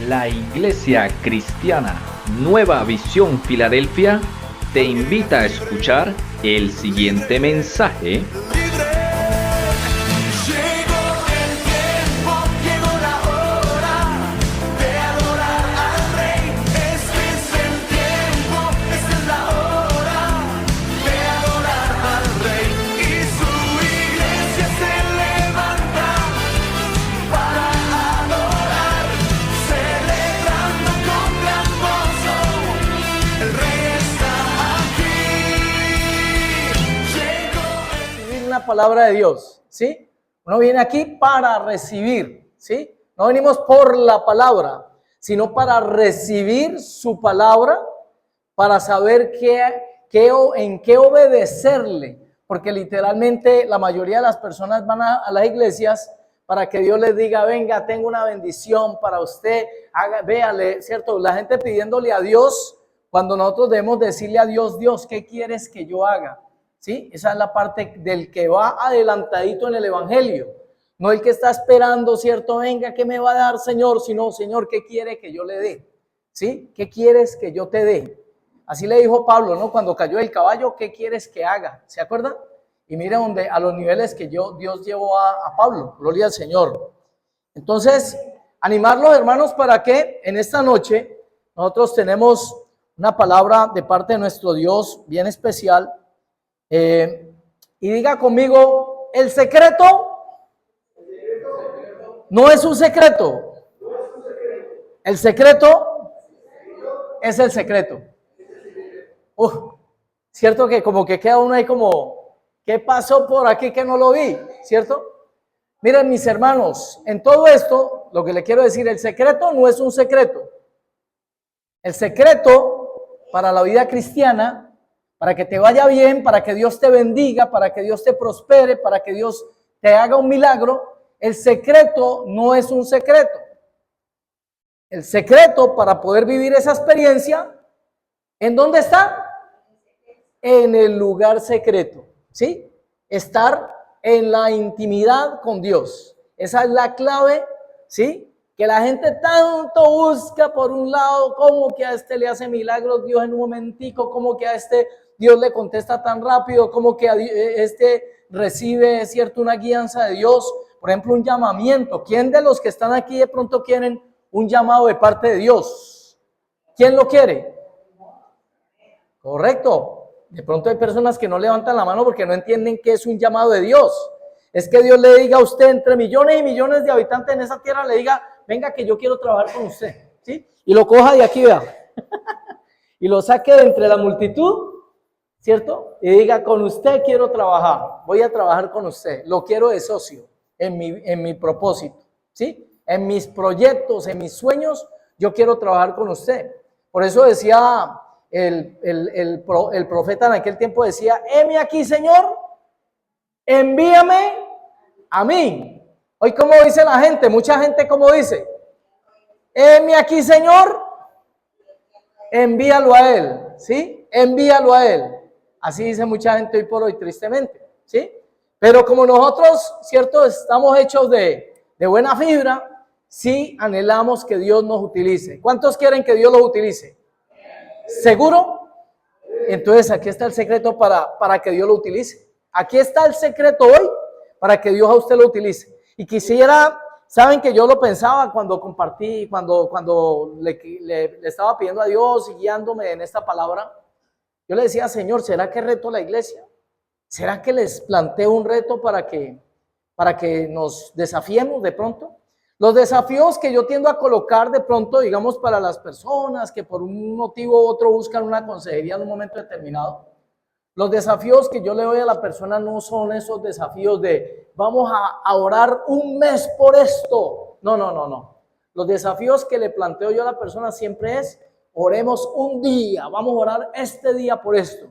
La Iglesia Cristiana Nueva Visión Filadelfia te invita a escuchar el siguiente mensaje. Palabra de Dios, ¿sí? Uno viene aquí para recibir, ¿sí? No venimos por la palabra, sino para recibir su palabra, para saber en qué obedecerle, porque literalmente la mayoría de las personas van a las iglesias para que Dios les diga, venga, tengo una bendición para usted, véale, ¿cierto? La gente pidiéndole a Dios, cuando nosotros debemos decirle a Dios, Dios, ¿qué quieres que yo haga? ¿Sí? Esa es la parte del que va adelantadito en el evangelio, no el que está esperando, ¿cierto? Venga, ¿qué me va a dar, Señor? Sino, Señor, ¿qué quiere que yo le dé? ¿Sí? ¿Qué quieres que yo te dé? Así le dijo Pablo, ¿no? Cuando cayó del caballo, ¿qué quieres que haga? ¿Se acuerdan? Y mire a los niveles que Dios llevó a Pablo, gloria al Señor. Entonces, animarlos, hermanos, para que en esta noche nosotros tenemos una palabra de parte de nuestro Dios bien especial. Y diga conmigo, el secreto no es un secreto. El secreto es el secreto. Cierto que como que queda uno ahí como, ¿qué pasó por aquí que no lo vi? ¿Cierto? Miren, mis hermanos, en todo esto, lo que le quiero decir, el secreto no es un secreto. El secreto para la vida cristiana, para que te vaya bien, para que Dios te bendiga, para que Dios te prospere, para que Dios te haga un milagro, el secreto no es un secreto. El secreto para poder vivir esa experiencia, ¿en dónde está? En el lugar secreto, ¿sí? Estar en la intimidad con Dios. Esa es la clave, ¿sí? Que la gente tanto busca por un lado, como que a este le hace milagros Dios en un momentico, como que a este Dios le contesta tan rápido, como que a este recibe, ¿cierto? Una guianza de Dios, por ejemplo, un llamamiento. ¿Quién de los que están aquí de pronto quieren un llamado de parte de Dios? ¿Quién lo quiere? Correcto. De pronto hay personas que no levantan la mano porque no entienden qué es un llamado de Dios. Es que Dios le diga a usted, entre millones y millones de habitantes en esa tierra, le diga, venga que yo quiero trabajar con usted, ¿sí? Y lo coja de aquí, vea, y lo saque de entre la multitud, ¿cierto? Y diga, con usted quiero trabajar, voy a trabajar con usted, lo quiero de socio en mi propósito, ¿sí? En mis proyectos, en mis sueños, yo quiero trabajar con usted. Por eso decía el profeta en aquel tiempo, decía, heme aquí, Señor, envíame a mí. Hoy, ¿cómo dice la gente? Mucha gente, ¿cómo dice? Heme aquí, Señor, envíalo a Él, ¿sí? Envíalo a Él. Así dice mucha gente hoy por hoy, tristemente, ¿sí? Pero como nosotros, ¿cierto? Estamos hechos de buena fibra, sí anhelamos que Dios nos utilice. ¿Cuántos quieren que Dios los utilice? ¿Seguro? Entonces aquí está el secreto para que Dios lo utilice. Aquí está el secreto hoy para que Dios a usted lo utilice. Y quisiera, saben que yo lo pensaba cuando compartí, cuando le estaba pidiendo a Dios y guiándome en esta palabra. Yo le decía, Señor, ¿será que reto a la iglesia? ¿Será que les planteo un reto para que nos desafiemos de pronto? Los desafíos que yo tiendo a colocar de pronto, digamos, para las personas que por un motivo u otro buscan una consejería en un momento determinado, los desafíos que yo le doy a la persona no son esos desafíos de vamos a orar un mes por esto. No. Los desafíos que le planteo yo a la persona siempre es oremos un día, vamos a orar este día por esto.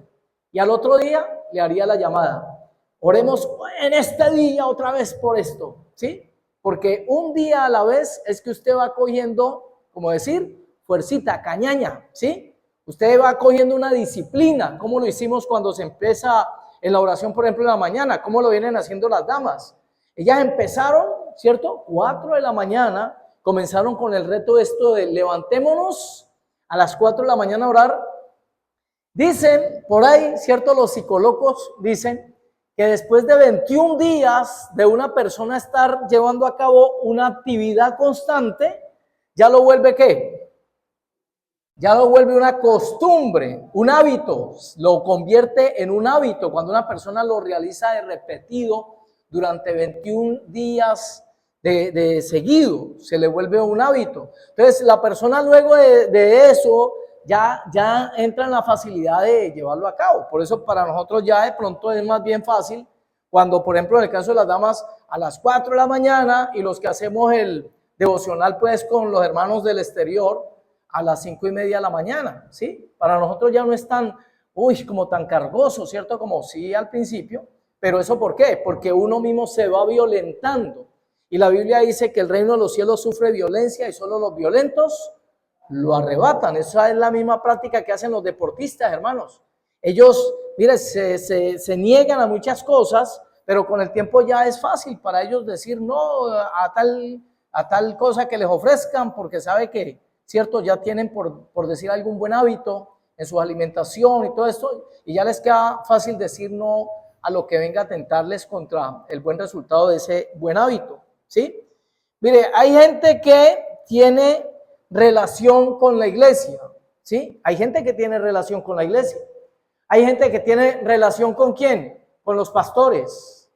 Y al otro día le haría la llamada. Oremos en este día otra vez por esto, ¿sí? Porque un día a la vez es que usted va cogiendo, como decir, fuercita, cañaña, ¿sí? Usted va cogiendo una disciplina, como lo hicimos cuando se empieza en la oración, por ejemplo, en la mañana, como lo vienen haciendo las damas. Ellas empezaron, ¿cierto? 4 de la mañana comenzaron con el reto esto de levantémonos a las 4 de la mañana a orar. Dicen, por ahí, cierto, los psicólogos dicen que después de 21 días de una persona estar llevando a cabo una actividad constante, ya lo vuelve ¿qué? Ya lo vuelve una costumbre, un hábito, lo convierte en un hábito cuando una persona lo realiza de repetido durante 21 días de seguido, se le vuelve un hábito. Entonces la persona luego de eso ya entra en la facilidad de llevarlo a cabo. Por eso para nosotros ya de pronto es más bien fácil cuando, por ejemplo, en el caso de las damas, a las 4 de la mañana y los que hacemos el devocional pues con los hermanos del exterior a las 5:30 de la mañana, ¿sí? Para nosotros ya no es tan, como tan cargoso, ¿cierto? Como sí al principio, pero ¿eso por qué? Porque uno mismo se va violentando. Y la Biblia dice que el reino de los cielos sufre violencia y solo los violentos lo arrebatan. Esa es la misma práctica que hacen los deportistas, hermanos. Ellos, mire, se niegan a muchas cosas, pero con el tiempo ya es fácil para ellos decir no a tal cosa que les ofrezcan, porque sabe que, cierto, ya tienen por decir algún buen hábito en su alimentación y todo esto, y ya les queda fácil decir no a lo que venga a tentarles contra el buen resultado de ese buen hábito, ¿sí? Mire, hay gente que tiene relación con la iglesia, ¿sí? Hay gente que tiene relación con la iglesia. Hay gente que tiene relación ¿con quién? Con los pastores.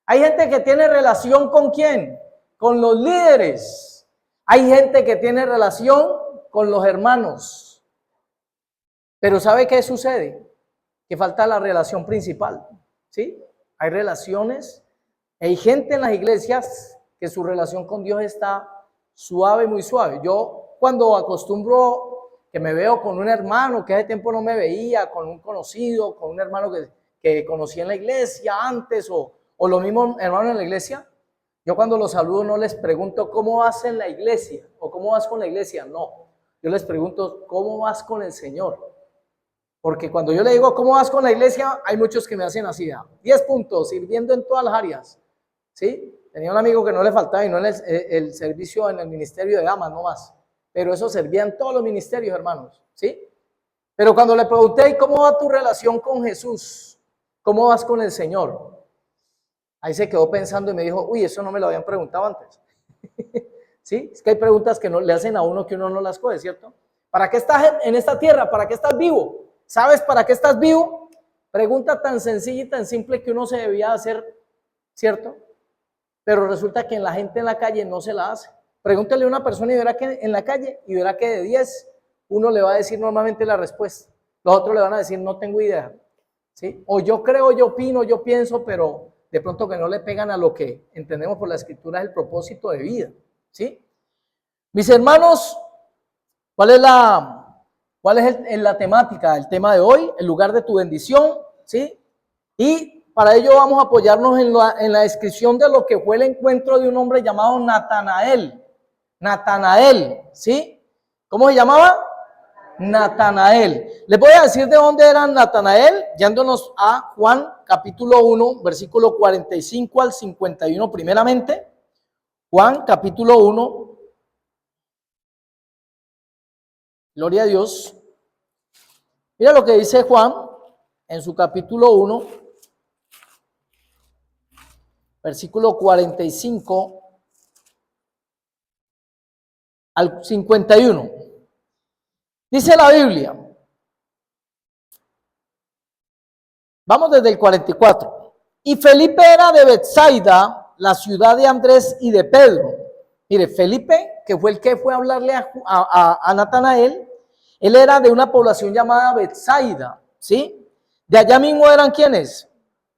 Hay gente que tiene relación ¿con quién? Con los líderes. Hay gente que tiene relación con los hermanos. Pero ¿sabe qué sucede? Que falta la relación principal, ¿sí? Hay relaciones, hay gente en las iglesias que su relación con Dios está suave, muy suave. Yo cuando acostumbro que me veo con un hermano que hace tiempo no me veía, con un conocido, con un hermano que conocí en la iglesia antes o los mismos hermanos en la iglesia, yo cuando los saludo no les pregunto cómo vas en la iglesia o cómo vas con la iglesia, no. Yo les pregunto cómo vas con el Señor. Porque cuando yo le digo cómo vas con la iglesia, hay muchos que me hacen así, 10 puntos, sirviendo en todas las áreas, ¿sí? Tenía un amigo que no le faltaba y no el servicio en el ministerio de damas, no más. Pero eso servía en todos los ministerios, hermanos, ¿sí? Pero cuando le pregunté, ¿cómo va tu relación con Jesús? ¿Cómo vas con el Señor? Ahí se quedó pensando y me dijo, eso no me lo habían preguntado antes. ¿Sí? Es que hay preguntas que no le hacen a uno que uno no las coge, ¿cierto? ¿Para qué estás en esta tierra? ¿Para qué estás vivo? ¿Sabes para qué estás vivo? Pregunta tan sencilla y tan simple que uno se debía hacer, ¿cierto? Pero resulta que la gente en la calle no se la hace. Pregúntale a una persona y verá que en la calle y verá que de 10 uno le va a decir normalmente la respuesta. Los otros le van a decir no tengo idea, ¿sí? O yo creo, yo opino, yo pienso, pero de pronto que no le pegan a lo que entendemos por la escritura es el propósito de vida, ¿sí? Mis hermanos, ¿cuál es la temática, el tema de hoy? El lugar de tu bendición, ¿sí? Y para ello vamos a apoyarnos en la descripción de lo que fue el encuentro de un hombre llamado Natanael. Natanael, ¿sí? ¿Cómo se llamaba? Natanael. Les voy a decir de dónde era Natanael, yéndonos a Juan capítulo 1, versículo 45 al 51 primeramente. Juan capítulo 1. Gloria a Dios. Mira lo que dice Juan en su capítulo 1, versículo 45 al 51. Dice la Biblia, vamos desde el 44. Y Felipe era de Betsaida, la ciudad de Andrés y de Pedro. Mire, Felipe, que fue el que fue a hablarle a Natanael, él era de una población llamada Betsaida, ¿sí? De allá mismo eran ¿quiénes?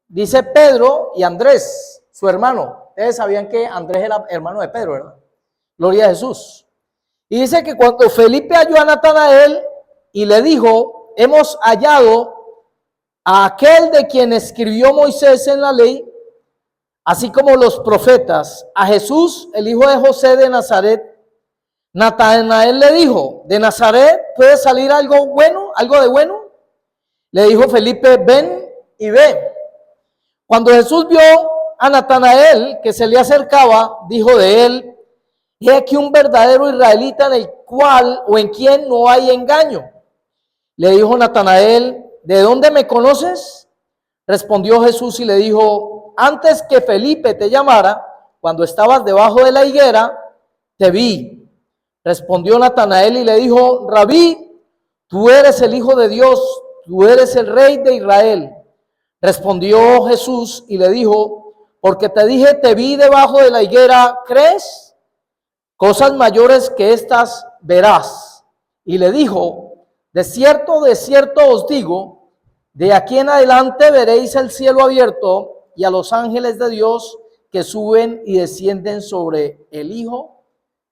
Dice Pedro y Andrés, su hermano. Ustedes sabían que Andrés era hermano de Pedro, ¿verdad? Gloria a Jesús. Y dice que cuando Felipe halló a Natanael y le dijo, hemos hallado a aquel de quien escribió Moisés en la ley, así como los profetas, a Jesús, el hijo de José de Nazaret. Natanael le dijo, ¿de Nazaret puede salir algo bueno, algo de bueno? Le dijo Felipe, ven y ve. Cuando Jesús vio a Natanael que se le acercaba, dijo de él, He aquí un verdadero israelita en el cual o en quien no hay engaño. Le dijo Natanael, ¿de dónde me conoces? Respondió Jesús y le dijo, antes que Felipe te llamara, cuando estabas debajo de la higuera, te vi. Respondió Natanael y le dijo, Rabí, tú eres el Hijo de Dios, tú eres el Rey de Israel. Respondió Jesús y le dijo, porque te dije, te vi debajo de la higuera, ¿crees? Cosas mayores que estas verás. Y le dijo, de cierto os digo, de aquí en adelante veréis el cielo abierto y a los ángeles de Dios que suben y descienden sobre el Hijo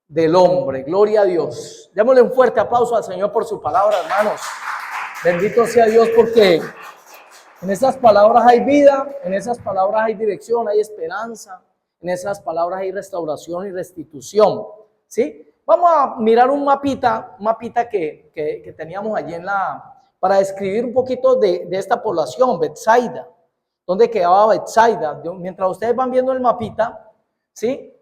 del Hombre. Gloria a Dios. Démosle un fuerte aplauso al Señor por su palabra, hermanos. Bendito sea Dios, porque en esas palabras hay vida, en esas palabras hay dirección, hay esperanza, en esas palabras hay restauración y restitución, ¿sí? Vamos a mirar un mapita que teníamos allí para describir un poquito de esta población, Betsaida. ¿Dónde quedaba Betsaida? Mientras ustedes van viendo el mapita, ¿sí?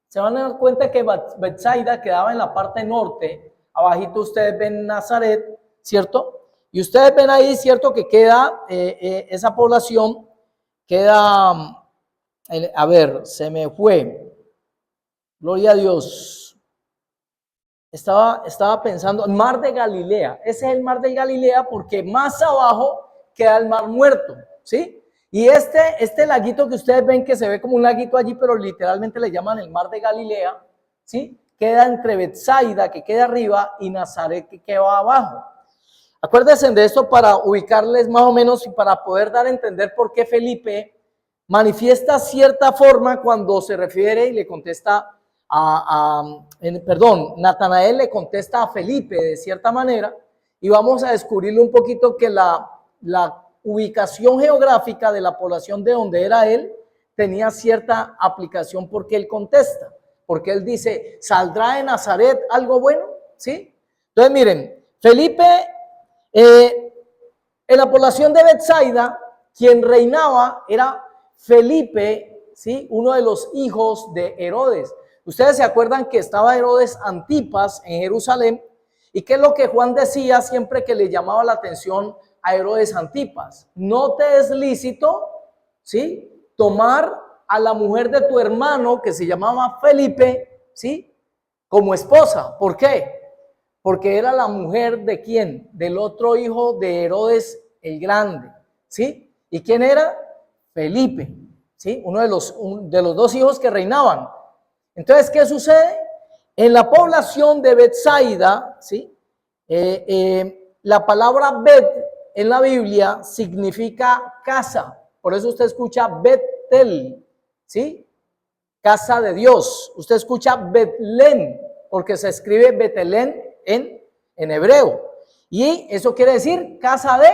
Se van a dar cuenta que Betsaida quedaba en la parte norte. Abajito ustedes ven Nazaret, ¿cierto? Y ustedes ven ahí, ¿cierto? Que queda esa población, queda, a ver, se me fue. Gloria a Dios. Estaba pensando, el mar de Galilea. Ese es el mar de Galilea porque más abajo queda el mar muerto, ¿sí? Y este laguito que ustedes ven, que se ve como un laguito allí, pero literalmente le llaman el mar de Galilea, ¿sí? Queda entre Betsaida, que queda arriba, y Nazaret, que queda abajo. Acuérdense de esto para ubicarles más o menos y para poder dar a entender por qué Felipe manifiesta cierta forma cuando se refiere y le contesta Natanael le contesta a Felipe de cierta manera, y vamos a descubrirle un poquito que la ubicación geográfica de la población de donde era él tenía cierta aplicación porque él contesta, porque él dice, ¿saldrá de Nazaret algo bueno? ¿Sí? Entonces miren, Felipe, en la población de Betsaida, quien reinaba era Felipe, ¿sí? Uno de los hijos de Herodes. Ustedes se acuerdan que estaba Herodes Antipas en Jerusalén, y qué es lo que Juan decía siempre que le llamaba la atención a Herodes Antipas: no te es lícito, ¿sí?, tomar a la mujer de tu hermano, que se llamaba Felipe, ¿sí?, como esposa. ¿Por qué? Porque era la mujer de ¿quién? Del otro hijo de Herodes el Grande, ¿sí? ¿Y quién era? Felipe, ¿sí? Uno de los dos hijos que reinaban. Entonces, ¿qué sucede? En la población de Betsaida, ¿sí?, la palabra Bet en la Biblia significa casa. Por eso usted escucha Betel, ¿sí?, casa de Dios. Usted escucha Betlén, porque se escribe Betelén en hebreo. Y eso quiere decir casa de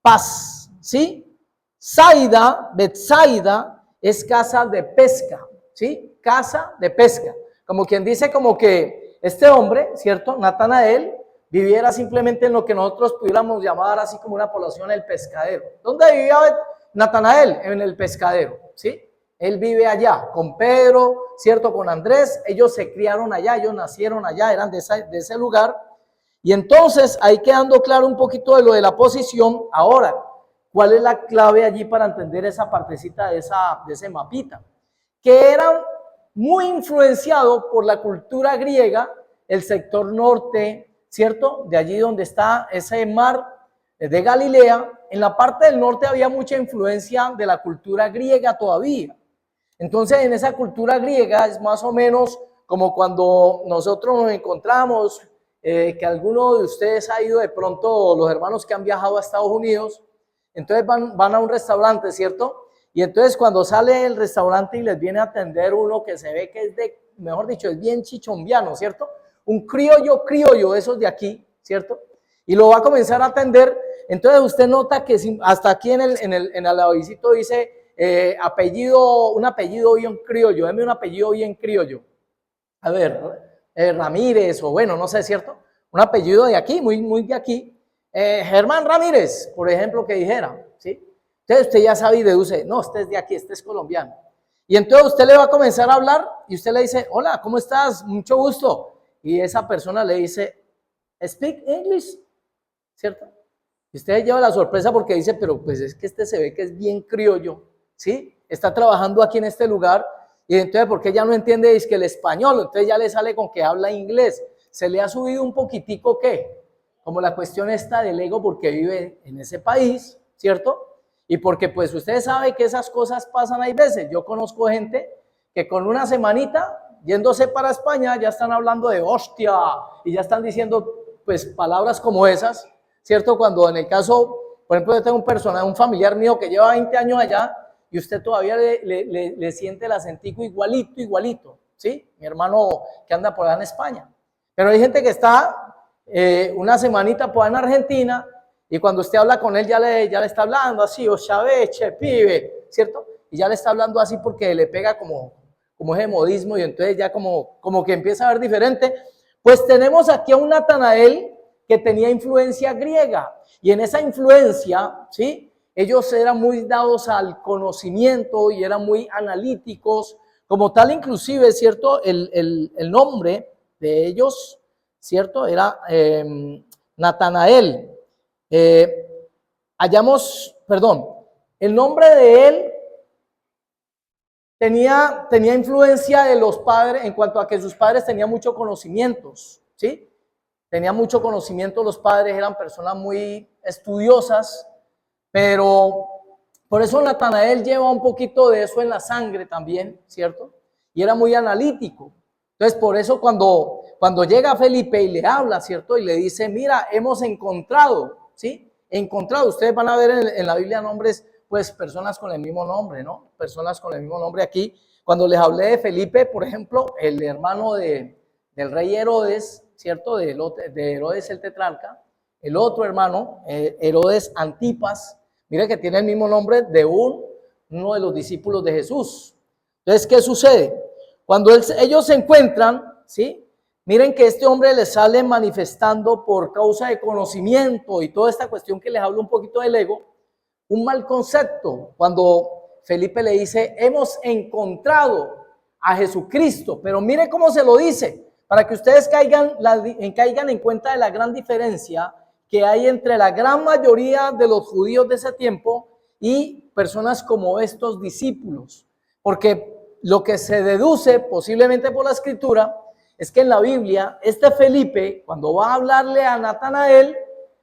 paz, ¿sí? Saida, Betsaida, es casa de pesca, ¿sí? Casa de pesca. Como quien dice, como que este hombre, ¿cierto?, Natanael, viviera simplemente en lo que nosotros pudiéramos llamar así como una población, el pescadero. ¿Dónde vivía Natanael? En el pescadero, ¿sí? Él vive allá con Pedro, ¿cierto?, con Andrés. Ellos se criaron allá, ellos nacieron allá, eran de ese lugar. Y entonces, ahí quedando claro un poquito de lo de la posición. Ahora, ¿cuál es la clave allí para entender esa partecita de ese mapita? Que era muy influenciado por la cultura griega, el sector norte, ¿cierto?, de allí donde está ese mar de Galilea. En la parte del norte había mucha influencia de la cultura griega todavía. Entonces, en esa cultura griega es más o menos como cuando nosotros nos encontramos, que alguno de ustedes ha ido de pronto, los hermanos que han viajado a Estados Unidos, entonces van a un restaurante, ¿cierto? Y entonces cuando sale el restaurante y les viene a atender uno que se ve que es mejor dicho, es bien chichombiano, ¿cierto? Un criollo, esos de aquí, ¿cierto? Y lo va a comenzar a atender. Entonces usted nota que hasta aquí en el avisito dice un apellido bien criollo, deme un apellido bien criollo. A ver, Ramírez, o bueno, no sé, ¿cierto? Un apellido de aquí, muy de aquí. Germán Ramírez, por ejemplo, que dijera, ¿sí? Entonces usted ya sabe y deduce, no, este es de aquí, este es colombiano. Y entonces usted le va a comenzar a hablar y usted le dice, hola, ¿cómo estás? Mucho gusto. Y esa persona le dice, speak English, ¿cierto? Y usted lleva la sorpresa porque dice, pero pues es que este se ve que es bien criollo, ¿sí? Está trabajando aquí en este lugar y entonces, ¿por qué ya no entiende es que el español? Entonces ya le sale con que habla inglés. Se le ha subido un poquitico, ¿qué? Como la cuestión esta del ego porque vive en ese país, ¿cierto? Y porque pues usted sabe que esas cosas pasan hay veces. Yo conozco gente que con una semanita yéndose para España ya están hablando de hostia y ya están diciendo pues palabras como esas, ¿cierto? Cuando en el caso, por ejemplo, yo tengo un familiar mío que lleva 20 años allá y usted todavía le siente el acentico igualito, ¿sí? Mi hermano que anda por allá en España. Pero hay gente que está una semanita por allá en Argentina y cuando usted habla con él ya le está hablando así, o chaveche, pibe, ¿cierto? Y ya le está hablando así porque le pega como ese modismo y entonces ya como que empieza a ver diferente. Pues tenemos aquí a un Natanael que tenía influencia griega y en esa influencia, ¿sí? Ellos eran muy dados al conocimiento y eran muy analíticos, como tal inclusive, ¿cierto? El nombre de ellos, ¿cierto? Era Natanael. El nombre de él tenía influencia de los padres en cuanto a que sus padres tenían muchos conocimientos, ¿sí? Tenían mucho conocimiento los padres, eran personas muy estudiosas, pero por eso Natanael lleva un poquito de eso en la sangre también, ¿cierto? Y era muy analítico. Entonces, por eso cuando llega Felipe y le habla, ¿cierto? Y le dice, mira, hemos encontrado, ¿sí? Encontrado, ustedes van a ver en la Biblia nombres, pues personas con el mismo nombre, ¿no? Personas con el mismo nombre aquí. Cuando les hablé de Felipe, por ejemplo, el hermano del rey Herodes, ¿cierto? De Herodes el tetrarca, el otro hermano, Herodes Antipas, mira que tiene el mismo nombre de uno de los discípulos de Jesús. Entonces, ¿qué sucede? Cuando ellos se encuentran, ¿sí? Miren que este hombre les sale manifestando por causa de conocimiento y toda esta cuestión que les hablo un poquito del ego, un mal concepto. Cuando Felipe le dice, hemos encontrado a Jesucristo, pero mire cómo se lo dice, para que ustedes caigan en cuenta de la gran diferencia que hay entre la gran mayoría de los judíos de ese tiempo y personas como estos discípulos. Porque lo que se deduce posiblemente por la escritura es que en la Biblia, este Felipe, cuando va a hablarle a Natanael,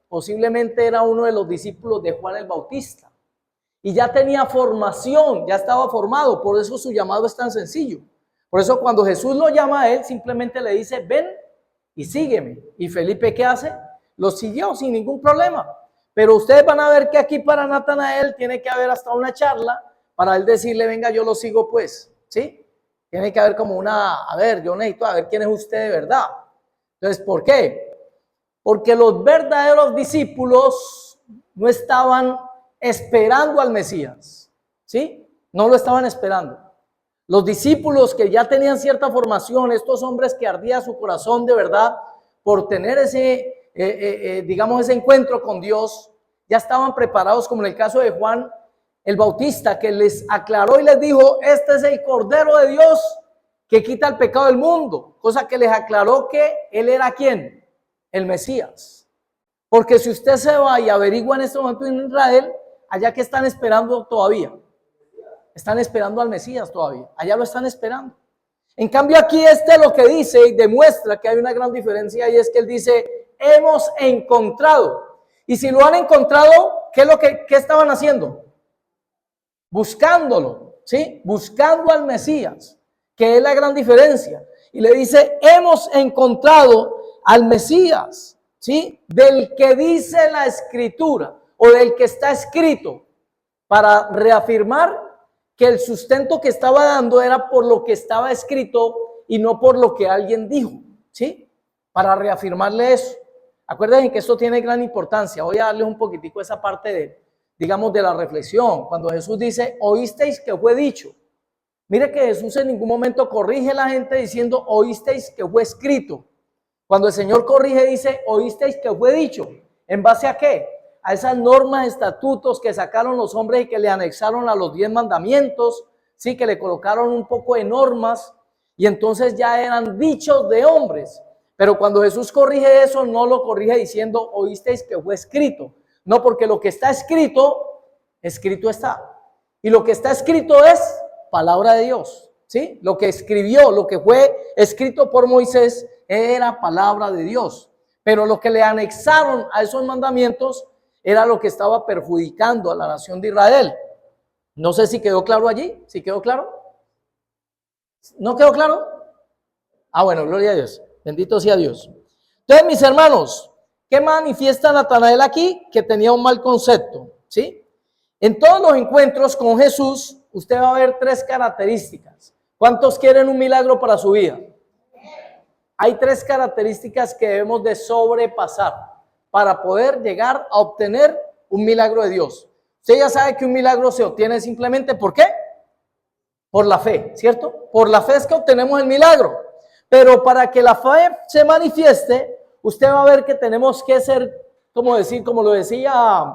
posiblemente era uno de los discípulos de Juan el Bautista. Y ya tenía formación, ya estaba formado, por eso su llamado es tan sencillo. Por eso cuando Jesús lo llama a él, simplemente le dice, ven y sígueme. ¿Y Felipe qué hace? Lo siguió sin ningún problema. Pero ustedes van a ver que aquí para Natanael tiene que haber hasta una charla para él decirle, venga, yo lo sigo pues, ¿sí? Tiene que haber como yo necesito a ver quién es usted de verdad. Entonces, ¿por qué? Porque los verdaderos discípulos no estaban esperando al Mesías, ¿sí? No lo estaban esperando. Los discípulos que ya tenían cierta formación, estos hombres que ardía su corazón de verdad por tener ese encuentro con Dios, ya estaban preparados, como en el caso de Juan el Bautista, que les aclaró y les dijo, este es el Cordero de Dios que quita el pecado del mundo, cosa que les aclaró que él era ¿quién? El Mesías. Porque si usted se va y averigua en este momento en Israel, allá que están esperando todavía, están esperando al Mesías todavía, allá lo están esperando. En cambio aquí lo que dice y demuestra que hay una gran diferencia y es que él dice, hemos encontrado. Y si lo han encontrado, ¿qué estaban haciendo? Buscándolo, ¿sí? Buscando al Mesías, que es la gran diferencia. Y le dice, hemos encontrado al Mesías, ¿sí? Del que dice la Escritura o del que está escrito, para reafirmar que el sustento que estaba dando era por lo que estaba escrito y no por lo que alguien dijo, ¿sí? Para reafirmarle eso. Acuérdense que esto tiene gran importancia. Voy a darles un poquitico esa parte de la reflexión. Cuando Jesús dice, oísteis que fue dicho. Mire que Jesús en ningún momento corrige a la gente diciendo, oísteis que fue escrito. Cuando el Señor corrige dice, oísteis que fue dicho. ¿En base a qué? A esas normas, estatutos que sacaron los hombres y que le anexaron a los 10 mandamientos, sí, que le colocaron un poco de normas y entonces ya eran dichos de hombres. Pero cuando Jesús corrige eso, no lo corrige diciendo, oísteis que fue escrito. No, porque lo que está escrito, escrito está. Y lo que está escrito es palabra de Dios, ¿sí? Lo que escribió, lo que fue escrito por Moisés era palabra de Dios. Pero lo que le anexaron a esos mandamientos era lo que estaba perjudicando a la nación de Israel. No sé si quedó claro allí. ¿Sí quedó claro? ¿No quedó claro? Ah, bueno, gloria a Dios. Bendito sea Dios. Entonces, mis hermanos, ¿qué manifiesta Natanael aquí? Que tenía un mal concepto, ¿sí? En todos los encuentros con Jesús, usted va a ver tres características. ¿Cuántos quieren un milagro para su vida? Hay tres características que debemos de sobrepasar para poder llegar a obtener un milagro de Dios. Usted ya sabe que un milagro se obtiene simplemente ¿por qué? Por la fe, ¿cierto? Por la fe es que obtenemos el milagro. Pero para que la fe se manifieste, usted va a ver que tenemos que ser, como lo decía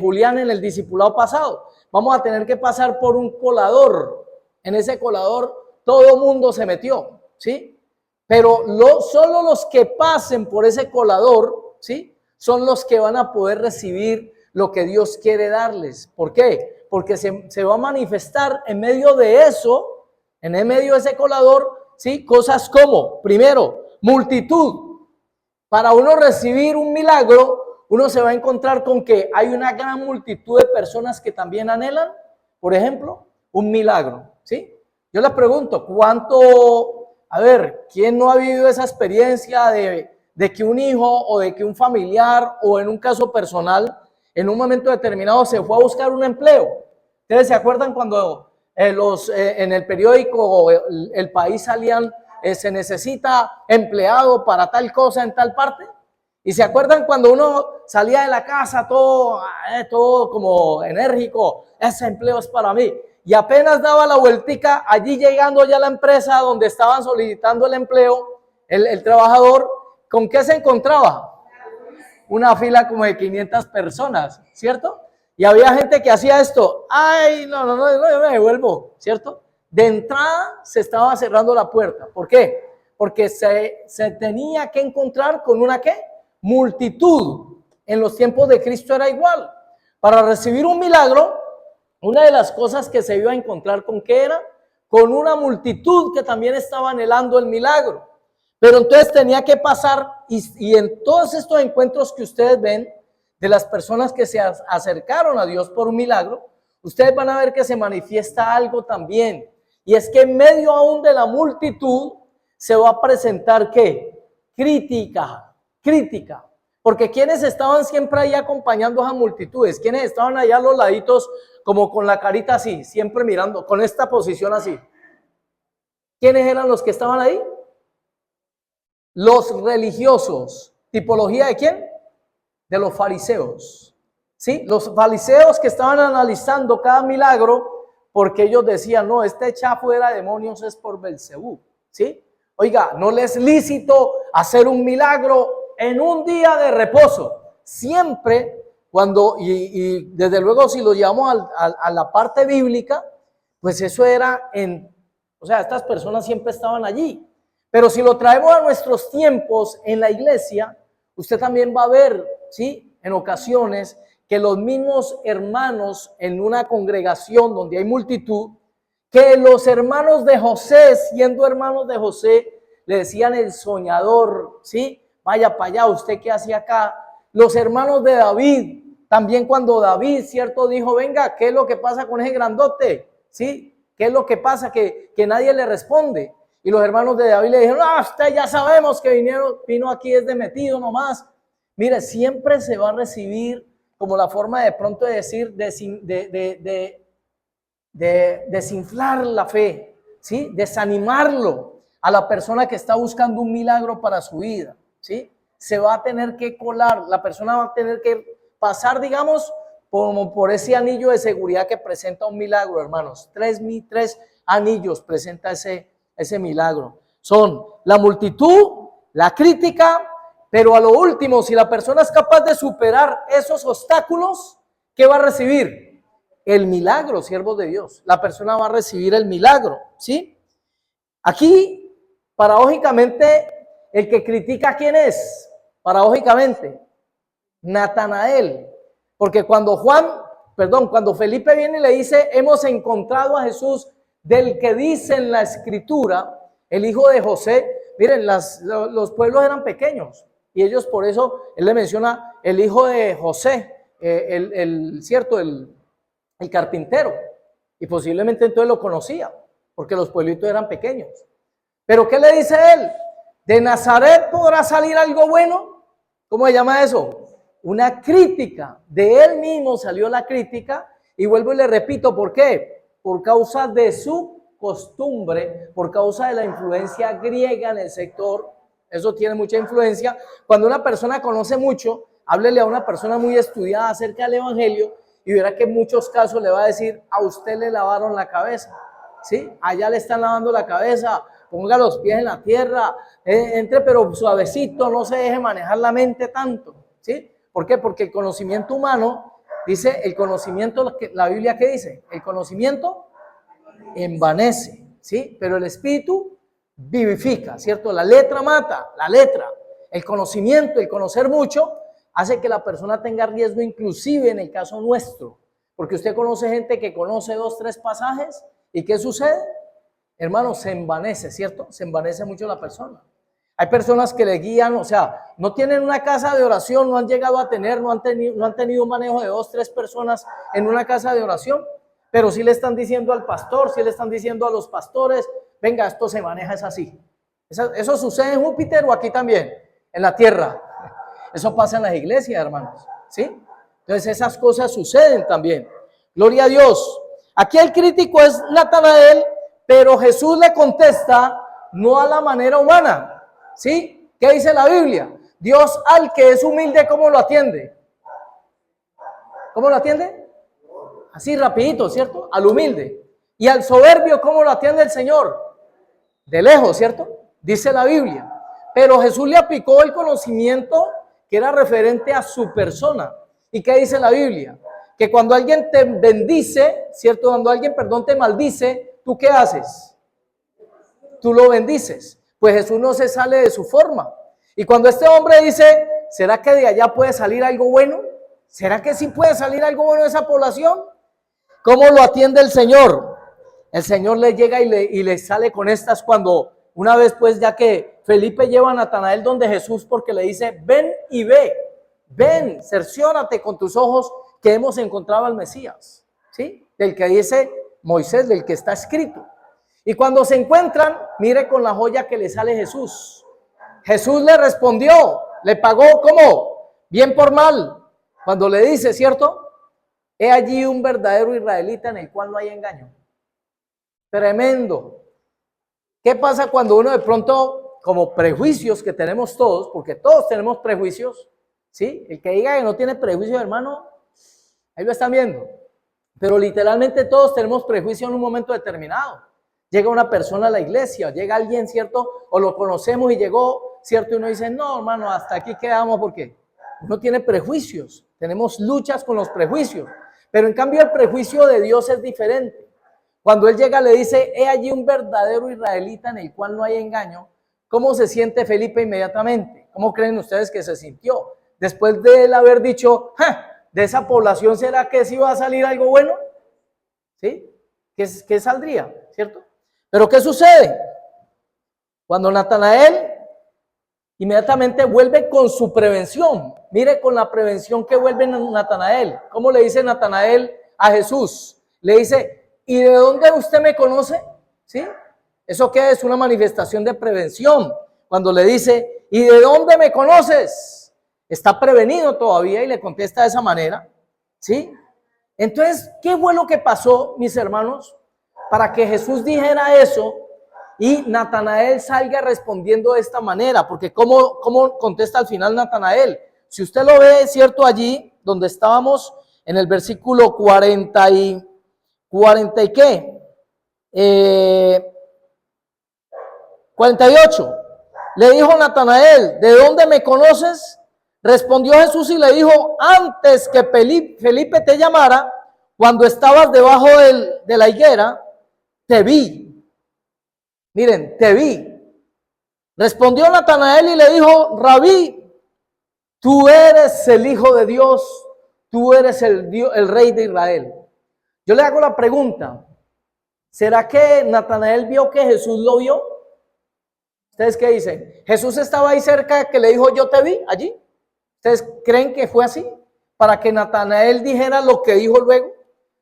Julián en el discipulado pasado, vamos a tener que pasar por un colador. En ese colador todo mundo se metió, ¿sí? Pero solo los que pasen por ese colador, ¿sí? Son los que van a poder recibir lo que Dios quiere darles. ¿Por qué? Porque se va a manifestar en medio de eso, en el medio de ese colador, ¿sí? Cosas como, primero, multitud. Para uno recibir un milagro, uno se va a encontrar con que hay una gran multitud de personas que también anhelan, por ejemplo, un milagro, ¿sí? Yo les pregunto, ¿quién no ha vivido esa experiencia de que un hijo o de que un familiar o en un caso personal, en un momento determinado se fue a buscar un empleo? ¿Ustedes se acuerdan cuando en el periódico el país salían, se necesita empleado para tal cosa en tal parte? ¿Y se acuerdan cuando uno salía de la casa todo como enérgico? Ese empleo es para mí. Y apenas daba la vueltica, allí llegando ya a la empresa donde estaban solicitando el empleo, el trabajador, ¿con qué se encontraba? Una fila como de 500 personas, ¿cierto? Y había gente que hacía esto, ay, no, yo me devuelvo, ¿cierto? De entrada se estaba cerrando la puerta. ¿Por qué? Porque se tenía que encontrar con una ¿qué? Multitud. En los tiempos de Cristo era igual. Para recibir un milagro, una de las cosas que se iba a encontrar con ¿qué era? Con una multitud que también estaba anhelando el milagro. Pero entonces tenía que pasar, y en todos estos encuentros que ustedes ven, de las personas que se acercaron a Dios por un milagro, ustedes van a ver que se manifiesta algo también. Y es que en medio aún de la multitud se va a presentar ¿qué? Crítica. Porque ¿quiénes estaban siempre ahí acompañando a esas multitudes? ¿Quiénes estaban allá a los laditos como con la carita así, siempre mirando, con esta posición así? ¿Quiénes eran los que estaban ahí? Los religiosos. ¿Tipología de quién? De los fariseos. ¿Sí? Los fariseos que estaban analizando cada milagro porque ellos decían, no, este echa fuera demonios es por Belcebú. ¿Sí? Oiga, no les es lícito hacer un milagro en un día de reposo. Siempre cuando, y desde luego si lo llevamos a la parte bíblica, pues eso era o sea, estas personas siempre estaban allí. Pero si lo traemos a nuestros tiempos en la iglesia, usted también va a ver, ¿sí? En ocasiones que los mismos hermanos en una congregación donde hay multitud, que los hermanos de José, siendo hermanos de José, le decían el soñador, ¿sí? Vaya para allá, ¿usted qué hacía acá? Los hermanos de David, también cuando David, ¿cierto? Dijo, venga, ¿qué es lo que pasa con ese grandote? ¿Sí? ¿Qué es lo que pasa? Que nadie le responde. Y los hermanos de David le dijeron, usted ya sabemos que vino aquí desde metido nomás. Mire, siempre se va a recibir como la forma de pronto de decir, desinflar la fe, ¿sí? Desanimarlo a la persona que está buscando un milagro para su vida, ¿sí? Se va a tener que colar, la persona va a tener que pasar, digamos, por ese anillo de seguridad que presenta un milagro, hermanos. Tres anillos presenta ese milagro. Son la multitud, la crítica, pero a lo último, si la persona es capaz de superar esos obstáculos, ¿qué va a recibir? el milagro, siervos de Dios. La persona va a recibir el milagro, ¿sí? Aquí, paradójicamente, el que critica, ¿quién es? Paradójicamente, Natanael. Porque cuando Felipe viene y le dice, hemos encontrado a Jesús, del que dice en la Escritura, el hijo de José. Miren, los pueblos eran pequeños y ellos, por eso, él le menciona el hijo de José, el carpintero, y posiblemente entonces lo conocía, porque los pueblitos eran pequeños. Pero ¿qué le dice él? ¿De Nazaret podrá salir algo bueno? ¿Cómo se llama eso? Una crítica. De él mismo salió la crítica, y vuelvo y le repito, ¿por qué? Por causa de su costumbre, por causa de la influencia griega en el sector. Eso tiene mucha influencia. Cuando una persona conoce mucho, háblele a una persona muy estudiada acerca del evangelio y verá que en muchos casos le va a decir, a usted le lavaron la cabeza, ¿sí? Allá le están lavando la cabeza, ponga los pies en la tierra, entre pero suavecito, no se deje manejar la mente tanto, ¿sí? ¿Por qué? Porque el conocimiento humano, dice el conocimiento, la Biblia, ¿qué dice? El conocimiento envanece, ¿sí? Pero el espíritu vivifica, ¿cierto? La letra mata, la letra. El conocimiento, el conocer mucho, hace que la persona tenga riesgo, inclusive en el caso nuestro. Porque usted conoce gente que conoce 2, 3 pasajes, ¿y qué sucede? Hermano, se envanece, ¿cierto? Se envanece mucho la persona. Hay personas que le guían, o sea, no tienen una casa de oración, no han llegado a tener, no han tenido un manejo de 2, 3 personas en una casa de oración, pero sí le están diciendo al pastor, sí le están diciendo a los pastores, venga, esto se maneja, es así. Eso sucede en Júpiter o aquí también, en la tierra. Eso pasa en las iglesias, hermanos, ¿sí? Entonces esas cosas suceden también. Gloria a Dios. Aquí el crítico es Natanael, pero Jesús le contesta no a la manera humana, ¿sí? ¿Qué dice la Biblia? Dios al que es humilde, ¿cómo lo atiende? ¿Cómo lo atiende? Así rapidito, ¿cierto? Al humilde. Y al soberbio, ¿cómo lo atiende el Señor? De lejos, ¿cierto? Dice la Biblia. Pero Jesús le aplicó el conocimiento que era referente a su persona. ¿Y qué dice la Biblia? Que cuando alguien te bendice, ¿cierto? Cuando alguien, te maldice, ¿tú qué haces? Tú lo bendices. Pues Jesús no se sale de su forma. Y cuando este hombre dice, ¿será que de allá puede salir algo bueno? ¿Será que sí puede salir algo bueno de esa población? ¿Cómo lo atiende el Señor? El Señor le llega y le sale con estas cuando una vez pues ya que Felipe lleva a Natanael donde Jesús porque le dice, ven y ve, ven, cerciónate con tus ojos que hemos encontrado al Mesías, ¿sí? Del que dice Moisés, del que está escrito. Y cuando se encuentran, mire con la joya que le sale Jesús. Jesús le respondió, le pagó ¿cómo? Bien por mal. Cuando le dice, ¿cierto? He allí un verdadero israelita en el cual no hay engaño. Tremendo. ¿Qué pasa cuando uno de pronto, como prejuicios que tenemos todos, porque todos tenemos prejuicios, ¿sí? El que diga que no tiene prejuicios, hermano, ahí lo están viendo. Pero literalmente todos tenemos prejuicios en un momento determinado. Llega una persona a la iglesia, llega alguien, ¿cierto? O lo conocemos y llegó, ¿cierto? Y uno dice, no, hermano, hasta aquí quedamos porque uno tiene prejuicios. Tenemos luchas con los prejuicios. Pero en cambio el prejuicio de Dios es diferente. Cuando Él llega le dice, he allí un verdadero israelita en el cual no hay engaño. ¿Cómo se siente Felipe inmediatamente? ¿Cómo creen ustedes que se sintió? Después de él haber dicho, de esa población, ¿será que sí va a salir algo bueno? ¿Sí? ¿Qué saldría? ¿Cierto? Pero ¿qué sucede? Cuando Natanael inmediatamente vuelve con su prevención. Mire con la prevención que vuelve Natanael. ¿Cómo le dice Natanael a Jesús? Le dice, ¿y de dónde usted me conoce? ¿Sí? ¿Eso qué es? Una manifestación de prevención. Cuando le dice, ¿y de dónde me conoces? Está prevenido todavía y le contesta de esa manera. ¿Sí? Entonces, ¿qué fue lo que pasó, mis hermanos? Para que Jesús dijera eso y Natanael salga respondiendo de esta manera. Porque ¿cómo contesta al final Natanael? Si usted lo ve, ¿cierto? Allí donde estábamos en el versículo 40 y qué? 48. Le dijo Natanael, ¿de dónde me conoces? Respondió Jesús y le dijo, antes que Felipe te llamara, cuando estabas debajo de la higuera, te vi. Miren, te vi. Respondió Natanael y le dijo, Rabí, tú eres el Hijo de Dios, tú eres el Rey de Israel. Yo le hago la pregunta, ¿será que Natanael vio que Jesús lo vio? ¿Ustedes qué dicen? ¿Jesús estaba ahí cerca que le dijo, yo te vi allí? ¿Ustedes creen que fue así? Para que Natanael dijera lo que dijo luego,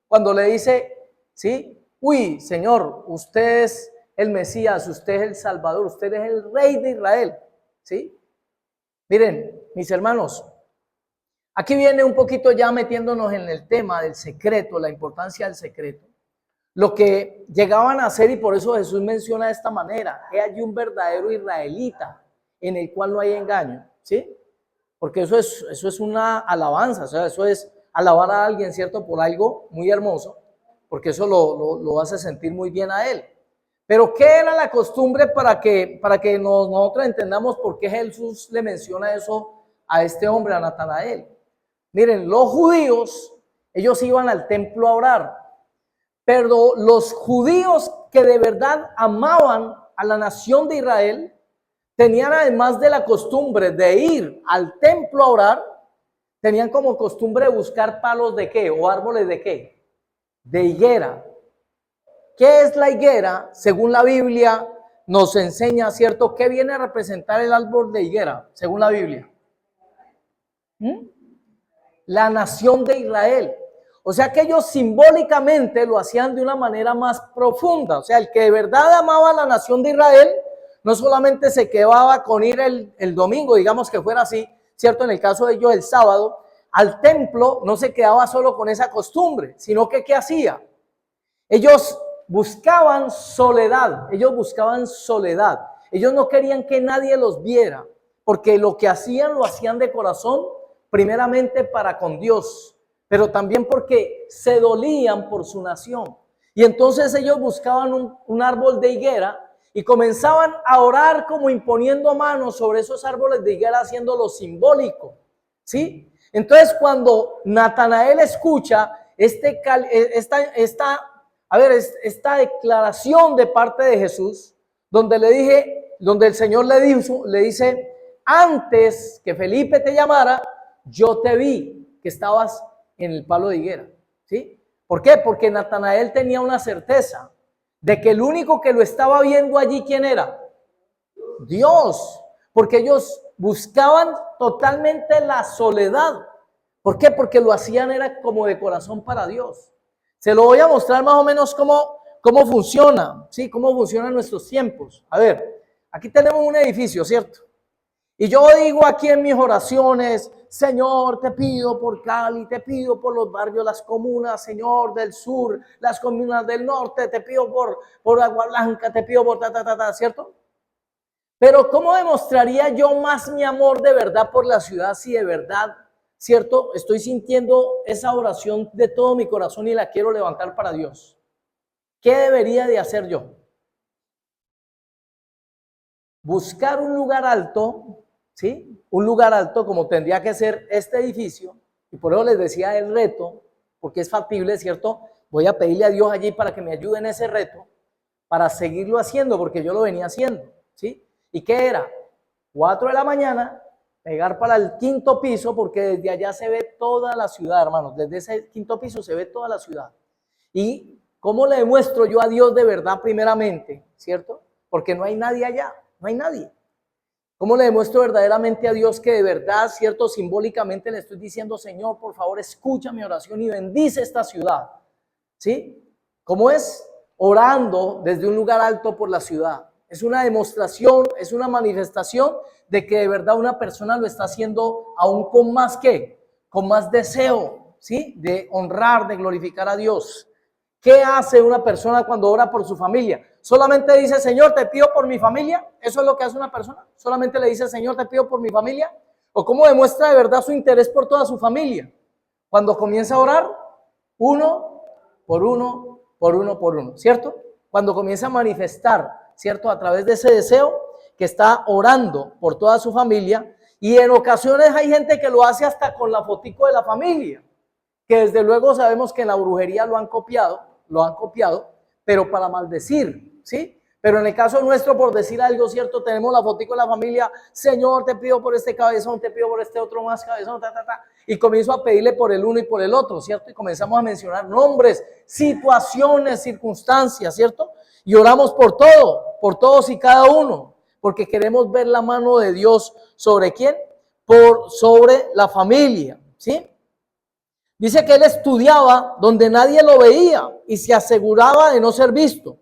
cuando le dice, ¿sí? Uy, Señor, usted es el Mesías, usted es el Salvador, usted es el Rey de Israel, ¿sí? Miren, mis hermanos, aquí viene un poquito ya metiéndonos en el tema del secreto, la importancia del secreto. Lo que llegaban a hacer, y por eso Jesús menciona de esta manera, que hay un verdadero israelita en el cual no hay engaño, ¿sí? Porque eso es una alabanza, o sea, eso es alabar a alguien, ¿cierto? Por algo muy hermoso, porque eso lo hace sentir muy bien a él. Pero ¿qué era la costumbre para que nosotros entendamos por qué Jesús le menciona eso a este hombre, a Natanael? Miren, los judíos, ellos iban al templo a orar, pero los judíos que de verdad amaban a la nación de Israel, tenían además de la costumbre de ir al templo a orar, tenían como costumbre buscar palos de qué, o árboles de qué, de higuera. ¿Qué es la higuera? Según la Biblia nos enseña, ¿cierto? ¿Qué viene a representar el árbol de higuera, según la Biblia? La nación de Israel. O sea que ellos simbólicamente lo hacían de una manera más profunda. O sea, el que de verdad amaba a la nación de Israel, no solamente se quedaba con ir el domingo, digamos que fuera así, ¿cierto? En el caso de ellos el sábado, al templo no se quedaba solo con esa costumbre, sino que ¿qué hacía? Ellos buscaban soledad, ellos no querían que nadie los viera, porque lo que hacían lo hacían de corazón, primeramente para con Dios, pero también porque se dolían por su nación. Y entonces ellos buscaban un árbol de higuera y comenzaban a orar como imponiendo manos sobre esos árboles de higuera, haciéndolo simbólico, ¿sí? Entonces cuando Natanael escucha esta declaración de parte de Jesús, donde el Señor le dice, antes que Felipe te llamara, yo te vi que estabas en el palo de higuera, ¿sí? ¿Por qué? Porque Natanael tenía una certeza de que el único que lo estaba viendo allí, ¿quién era? Dios, porque ellos buscaban totalmente la soledad. ¿Por qué? Porque lo hacían era como de corazón para Dios. Se lo voy a mostrar más o menos cómo funciona, ¿sí? Cómo funcionan nuestros tiempos. A ver, aquí tenemos un edificio, ¿cierto? Y yo digo aquí en mis oraciones, Señor, te pido por Cali, te pido por los barrios, las comunas, Señor, del sur, las comunas del norte, te pido por Agua Blanca, te pido por ¿cierto? Pero ¿cómo demostraría yo más mi amor de verdad por la ciudad si de verdad, ¿cierto? Estoy sintiendo esa oración de todo mi corazón y la quiero levantar para Dios. ¿Qué debería de hacer yo? Buscar un lugar alto, ¿sí? Un lugar alto como tendría que ser este edificio, y por eso les decía el reto, porque es factible, ¿cierto? Voy a pedirle a Dios allí para que me ayude en ese reto, para seguirlo haciendo, porque yo lo venía haciendo, ¿sí? ¿Y qué era? 4 de la mañana, pegar para el 5º piso, porque desde allá se ve toda la ciudad, hermanos, desde ese 5º piso se ve toda la ciudad. ¿Y cómo le demuestro yo a Dios de verdad primeramente, ¿cierto? Porque no hay nadie allá, no hay nadie. ¿Cómo le demuestro verdaderamente a Dios que de verdad, cierto, simbólicamente le estoy diciendo, Señor, por favor, escucha mi oración y bendice esta ciudad? ¿Sí? ¿Cómo es? Orando desde un lugar alto por la ciudad. Es una demostración, es una manifestación de que de verdad una persona lo está haciendo aún con más con más deseo, ¿sí? De honrar, de glorificar a Dios. ¿Qué hace una persona cuando ora por su familia? Solamente dice, Señor, te pido por mi familia. ¿Eso es lo que hace una persona? Solamente le dice, Señor, te pido por mi familia. ¿O cómo demuestra de verdad su interés por toda su familia? Cuando comienza a orar, uno por uno, ¿cierto? Cuando comienza a manifestar, ¿cierto? A través de ese deseo que está orando por toda su familia. Y en ocasiones hay gente que lo hace hasta con la fotico de la familia. que desde luego sabemos que en la brujería lo han copiado, pero para maldecir, ¿sí? Pero en el caso nuestro, por decir algo cierto, tenemos la fotico de la familia, Señor, te pido por este cabezón, te pido por este otro más cabezón, y comienzo a pedirle por el uno y por el otro, ¿cierto? Y comenzamos a mencionar nombres, situaciones, circunstancias, ¿cierto? Y oramos por todo, por todos y cada uno, porque queremos ver la mano de Dios ¿sobre quién? Sobre la familia, ¿sí? Dice que él estudiaba donde nadie lo veía y se aseguraba de no ser visto.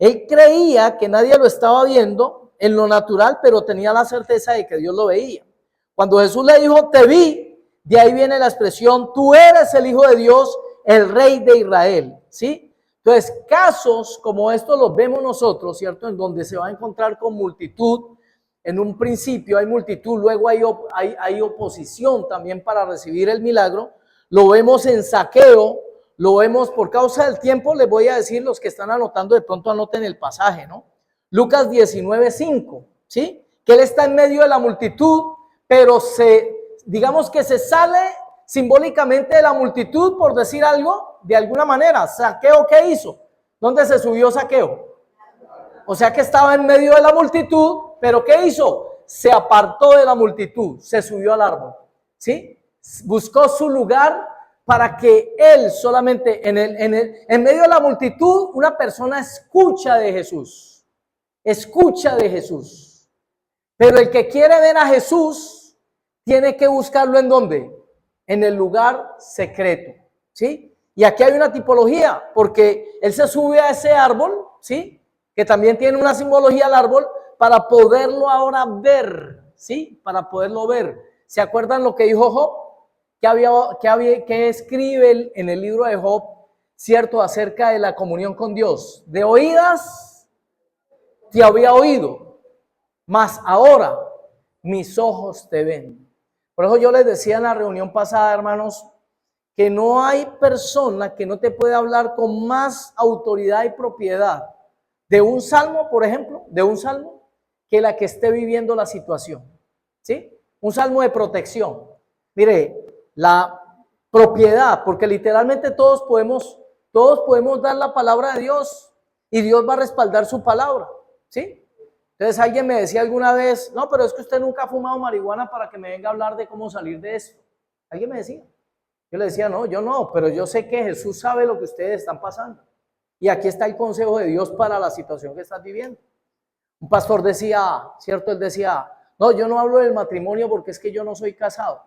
Él creía que nadie lo estaba viendo en lo natural, pero tenía la certeza de que Dios lo veía. Cuando Jesús le dijo, te vi, de ahí viene la expresión, tú eres el Hijo de Dios, el Rey de Israel, ¿sí? Entonces, casos como estos los vemos nosotros, ¿cierto? En donde se va a encontrar con multitud. En un principio hay multitud, luego hay oposición también para recibir el milagro. Lo vemos en Zaqueo. Lo vemos por causa del tiempo, les voy a decir, los que están anotando, de pronto anoten el pasaje, ¿no? Lucas 19:5, ¿sí? Que él está en medio de la multitud, pero digamos que se sale simbólicamente de la multitud, por decir algo, de alguna manera. Zaqueo, ¿qué hizo? ¿Dónde se subió Zaqueo? O sea que estaba en medio de la multitud, pero ¿qué hizo? Se apartó de la multitud, se subió al árbol, ¿sí? Buscó su lugar para que él solamente en medio de la multitud, una persona escucha de Jesús. Pero el que quiere ver a Jesús, tiene que buscarlo ¿en dónde? En el lugar secreto, ¿sí? Y aquí hay una tipología, porque él se sube a ese árbol, ¿sí? Que también tiene una simbología al árbol, para poderlo ahora ver, ¿sí? Para poderlo ver. ¿Se acuerdan lo que dijo Job? Que escribe en el libro de Job, cierto, acerca de la comunión con Dios. De oídas te había oído, mas ahora mis ojos te ven. Por eso yo les decía en la reunión pasada, hermanos, que no hay persona que no te pueda hablar con más autoridad y propiedad de un salmo, por ejemplo, que la que esté viviendo la situación, ¿sí? Un salmo de protección. Mire, la propiedad, porque literalmente todos podemos dar la palabra de Dios y Dios va a respaldar su palabra, ¿sí? Entonces alguien me decía alguna vez, no, pero es que usted nunca ha fumado marihuana para que me venga a hablar de cómo salir de esto. Alguien me decía. Yo le decía, no, yo no, pero yo sé que Jesús sabe lo que ustedes están pasando. Y aquí está el consejo de Dios para la situación que estás viviendo. Un pastor decía, ¿cierto? Él decía, no, yo no hablo del matrimonio porque es que yo no soy casado.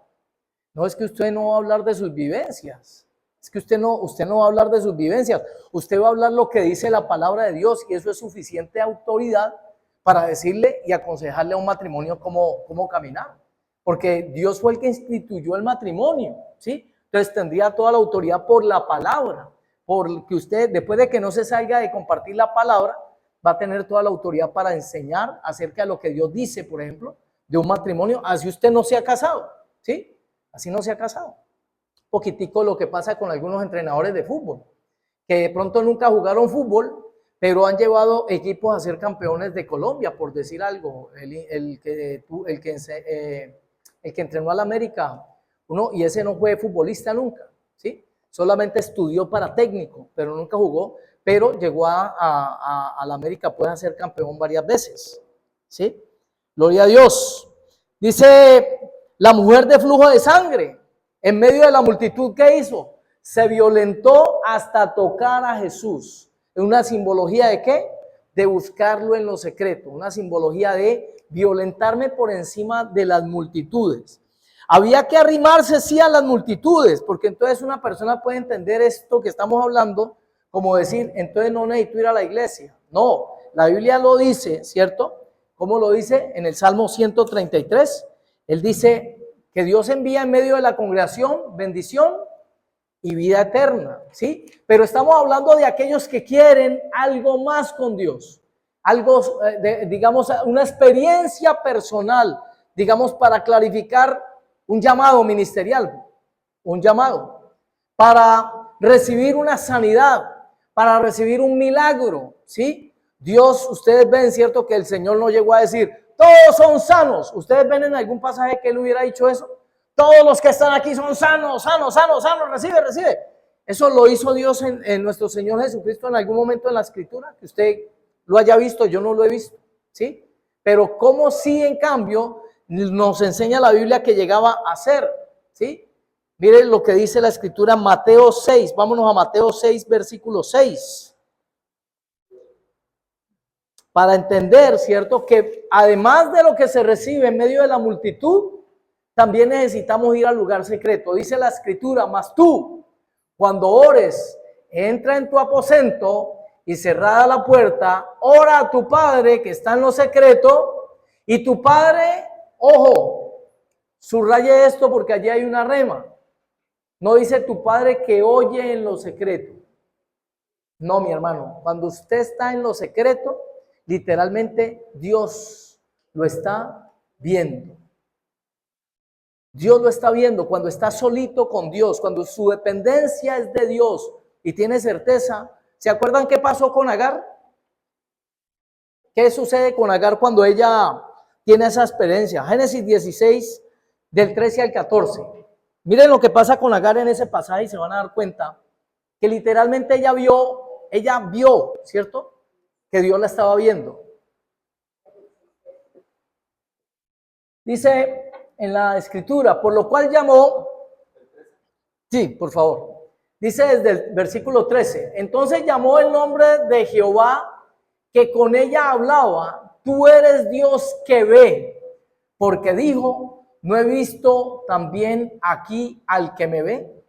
No, es que usted no va a hablar de sus vivencias. Es que usted no va a hablar de sus vivencias. Usted va a hablar lo que dice la palabra de Dios y eso es suficiente autoridad para decirle y aconsejarle a un matrimonio cómo caminar. Porque Dios fue el que instituyó el matrimonio, ¿sí? Entonces tendría toda la autoridad por la palabra. Porque usted, después de que no se salga de compartir la palabra, va a tener toda la autoridad para enseñar acerca de lo que Dios dice, por ejemplo, de un matrimonio, así usted no se ha casado, ¿sí? Así no se ha casado. Un poquitico lo que pasa con algunos entrenadores de fútbol, que de pronto nunca jugaron fútbol, pero han llevado equipos a ser campeones de Colombia, por decir algo. El que entrenó al América, y ese no fue futbolista nunca, ¿sí? Solamente estudió para técnico, pero nunca jugó, pero llegó a la América, puede ser campeón varias veces, ¿sí? Gloria a Dios. Dice la mujer de flujo de sangre, en medio de la multitud, ¿qué hizo? Se violentó hasta tocar a Jesús. ¿Una simbología de qué? De buscarlo en lo secreto, una simbología de violentarme por encima de las multitudes. Había que arrimarse sí a las multitudes, porque entonces una persona puede entender esto que estamos hablando como decir, entonces no necesito ir a la iglesia. No, la Biblia lo dice, ¿cierto? ¿Cómo lo dice? En el Salmo 133, él dice que Dios envía en medio de la congregación bendición y vida eterna, ¿sí? Pero estamos hablando de aquellos que quieren algo más con Dios, algo, digamos, una experiencia personal, digamos, para clarificar un llamado ministerial, un llamado, para recibir una sanidad, para recibir un milagro, ¿sí? Dios, ustedes ven, ¿cierto? Que el Señor no llegó a decir, todos son sanos. ¿Ustedes ven en algún pasaje que él hubiera dicho eso? Todos los que están aquí son sanos, sanos, sanos, sanos, recibe, recibe. Eso lo hizo Dios en nuestro Señor Jesucristo en algún momento en la Escritura, que usted lo haya visto, yo no lo he visto, ¿sí? Pero como sí, en cambio, nos enseña la Biblia que llegaba a ser, ¿sí? Miren lo que dice la Escritura en Mateo 6, vámonos a Mateo 6, versículo 6. Para entender, ¿cierto? Que además de lo que se recibe en medio de la multitud, también necesitamos ir al lugar secreto. Dice la Escritura, mas tú, cuando ores, entra en tu aposento y cerrada la puerta, ora a tu Padre que está en lo secreto, y tu Padre, ojo, subraye esto porque allí hay una rema. No dice tu Padre que oye en lo secreto. No, mi hermano, cuando usted está en lo secreto, literalmente Dios lo está viendo. Dios lo está viendo cuando está solito con Dios, cuando su dependencia es de Dios y tiene certeza. ¿Se acuerdan qué pasó con Agar? ¿Qué sucede con Agar cuando ella tiene esa experiencia? Génesis 16, del 13 al 14. Miren lo que pasa con Agar en ese pasaje y se van a dar cuenta que literalmente ella vio, ¿cierto? Que Dios la estaba viendo. Dice en la Escritura, por lo cual llamó, sí, por favor, dice desde el versículo 13, entonces llamó el nombre de Jehová que con ella hablaba, tú eres Dios que ve, porque dijo, no he visto también aquí al que me ve.